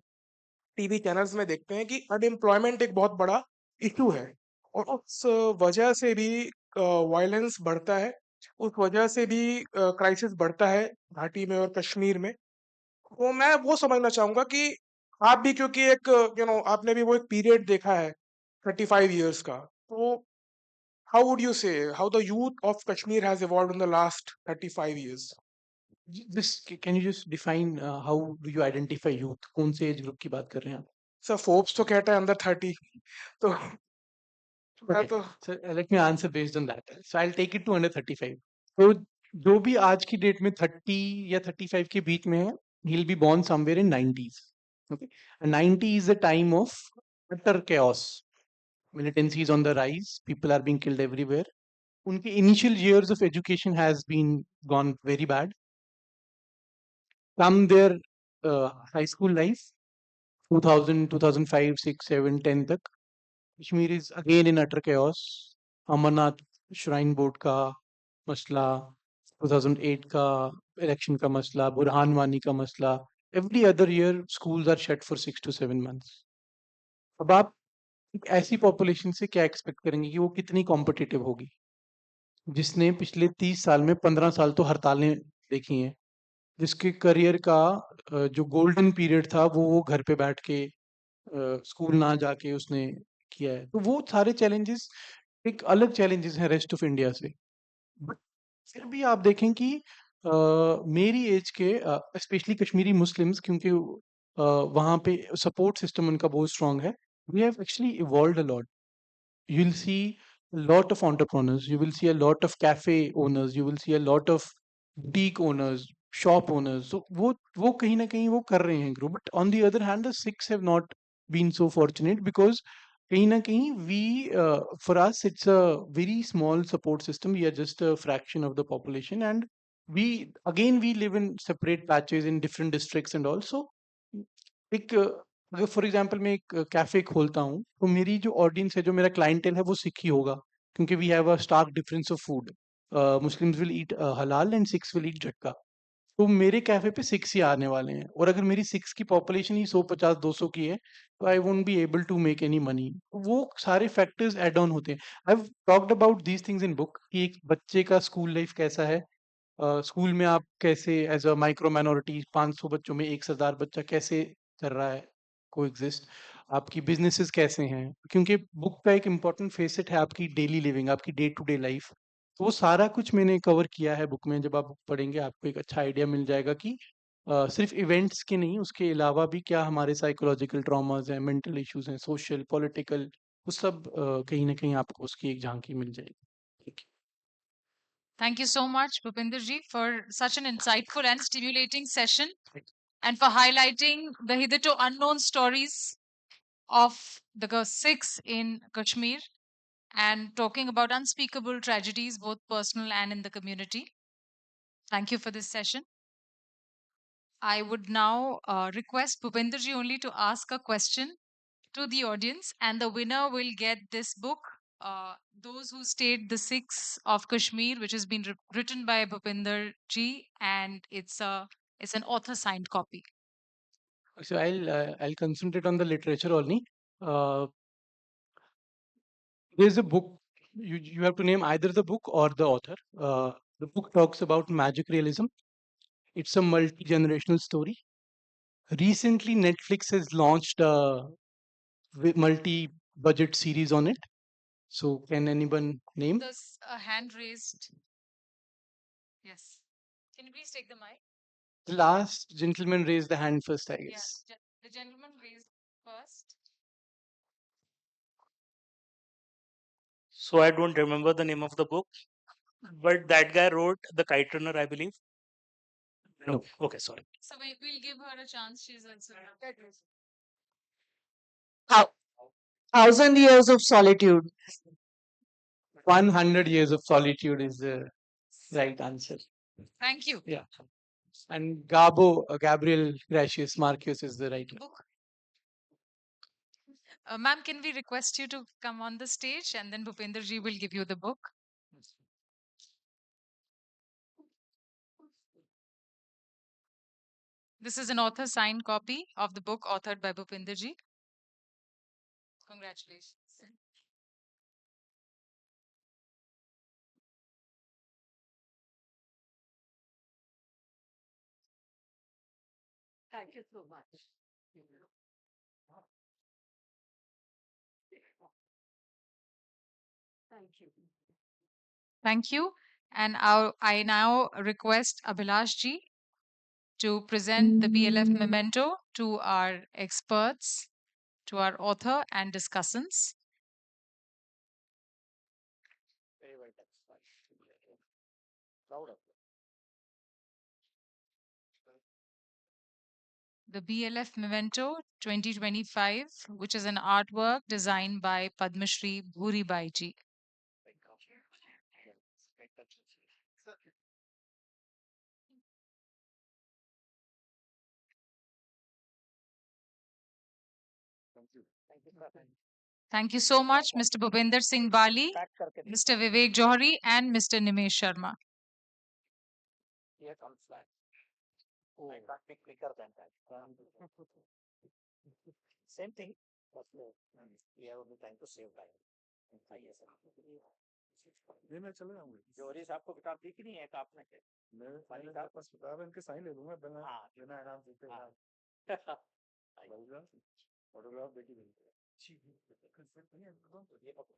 [SPEAKER 9] टीवी चैनल्स में देखते हैं कि अनएम्प्लॉयमेंट एक बहुत बड़ा इशू है, और उस वजह से भी वायलेंस बढ़ता है, उस वजह से भी क्राइसिस बढ़ता है घाटी में और कश्मीर में। तो मैं वो समझना चाहूँगा कि आप भी, क्योंकि एक आपने भी वो एक पीरियड देखा है 35 इयर्स का, तो हाउ वुड यू से how the youth of Kashmir has evolved in the last 35 years?
[SPEAKER 3] Can you just define how do you identify youth? कौन से एज ग्रुप की बात कर रहे हैं आप?
[SPEAKER 9] सर फोर्ब्स तो कहता है अंडर 30, तो मैं
[SPEAKER 3] Okay,
[SPEAKER 9] तो
[SPEAKER 3] so let me answer based on that. So I'll take it to under 35. तो जो भी आज की डेट में 30 या 35 के बीच में है, he'll be born somewhere in 90s. Okay, and 90 is the time of utter chaos. Militancy is on the rise. People are being killed everywhere. उनके initial years of education has been gone very bad. Come their high school life, 2000, 2005, 6, 7, 10 तक, Kashmir is again in utter chaos. Amarnath shrine board का मसला, 2008 का election का मसला, बुरहान वानी का मसला, every other year schools are shut for 6 to 7 months. अब आप एक ऐसी पॉपुलेशन से क्या एक्सपेक्ट करेंगे कि वो कितनी कॉम्पिटिटिव होगी, जिसने पिछले 30 साल में 15 साल तो हड़तालें देखी हैं, जिसके करियर का जो गोल्डन पीरियड था वो घर पे बैठ के स्कूल ना जाके उसने किया है। तो वो सारे चैलेंजेस एक अलग चैलेंजेस हैं रेस्ट ऑफ इंडिया से। बट फिर भी आप देखें कि मेरी एज के स्पेशली कश्मीरी मुस्लिम्स, क्योंकि वहाँ पे सपोर्ट सिस्टम उनका बहुत स्ट्रांग है, we have actually evolved a lot. You will see a lot of entrepreneurs, you will see a lot of cafe owners, you will see a lot of boutique owners, shop owners. So वो कहीं ना कहीं वो कर रहे हैं grow. But on the other hand, the Sikhs have not been so fortunate because कहीं ना कहीं for us it's a very small support system. We are just a fraction of the population, and we live in separate patches in different districts and also एक अगर for example मैं एक cafe खोलता हूँ, तो मेरी जो ऑडियंस है, जो मेरा क्लाइंटेल है, वो सिख ही होगा, क्योंकि we have a stark difference of food. Muslims will eat halal and Sikhs will eat झटका. तो मेरे कैफे पे सिक्स ही आने वाले हैं, और अगर मेरी सिक्स की पॉपुलेशन ही 150-200 की है, तो I won't be able to make any money. वो सारे फैक्टर्स एड ऑन होते हैं. I have talked about these things in book कि एक बच्चे का स्कूल लाइफ कैसा है, स्कूल में आप कैसे एज अ माइक्रो माइनॉरिटी 500 बच्चों में एक सरदार बच्चा कैसे कर रहा है को एग्जिस्ट, आपकी बिजनेसेस कैसे हैं, क्योंकि बुक का एक इम्पॉर्टेंट फेसेट है आपकी डेली लिविंग, आपकी डे टू डे लाइफ. तो वो सारा कुछ मैंने कवर किया है बुक में. जब आप बुक पढ़ेंगे आपको एक अच्छा आइडिया मिल जाएगा कि सिर्फ इवेंट्स के नहीं, उसके अलावा भी क्या हमारे साइकोलॉजिकल ट्रॉमास हैं, मेंटल इश्यूज हैं, सोशल पॉलिटिकल, वो सब कहीं ना कहीं आपको उसकी एक झांकी मिल जाएगी. ठीक है.
[SPEAKER 1] Thank you so much, Bhupinder ji, for such an insightful and stimulating session and for highlighting the hitherto unknown stories of the Sikhs in Kashmir and talking about unspeakable tragedies, both personal and in the community. Thank you for this session. I would now request Bhupinder ji only to ask a question to the audience, and the winner will get this book, Those Who Stayed the Sikhs of Kashmir, which has been written by Bhupinder Ji, and it's an author signed copy.
[SPEAKER 3] So I'll concentrate on the literature only. There's a book. You have to name either the book or the author. The book talks about magic realism. It's a multi-generational story. Recently, Netflix has launched a multi-budget series on it. So can anyone name?
[SPEAKER 1] There's a hand raised. Yes. Can you please take the mic?
[SPEAKER 3] The last gentleman raised the hand first, I guess.
[SPEAKER 1] Yeah, the gentleman raised first.
[SPEAKER 10] So I don't remember the name of the book, but that guy wrote The Kite Runner, I believe. No. Okay, sorry.
[SPEAKER 1] So we'll give her a chance. She's also.
[SPEAKER 11] Thousand Years of Solitude.
[SPEAKER 3] 100 Years of Solitude is the right answer.
[SPEAKER 1] Thank you.
[SPEAKER 3] Yeah. And Gabriel Gracious Marquez is the right one.
[SPEAKER 1] Book. Ma'am, can we request you to come on the stage, and then Bhupinder Ji will give you the book? This is an author signed copy of the book authored by Bhupinder Ji. Congratulations.
[SPEAKER 11] Thank you so much. Thank you.
[SPEAKER 1] Thank you. And I now request Abhilash Ji to present the BLF memento to our experts, to our author and discussants.
[SPEAKER 8] Very well done. Proud of you.
[SPEAKER 1] The BLF Memento 2025, which is an artwork designed by Padma Shri Bhuri Bai Ji. Thank you so much, Mr. Bhupinder Singh Bali, Mr. Vivek Johari, and Mr. Nimesh Sharma.
[SPEAKER 8] Here comes that. Oh, I can't be quicker than that. Same thing, but we have only time to save time. Yes, sir.
[SPEAKER 4] ये मैं चले जाऊंगी
[SPEAKER 8] जोरी साहब को किताब दिख नहीं है तो आपने क्या
[SPEAKER 4] मैं मेरे पास किताब है, इनके साइन ले लूंगा बिना
[SPEAKER 8] हाँ
[SPEAKER 4] बिना इनाम जीते
[SPEAKER 8] हाँ
[SPEAKER 4] फोटोग्राफ देखी
[SPEAKER 8] ये पकड़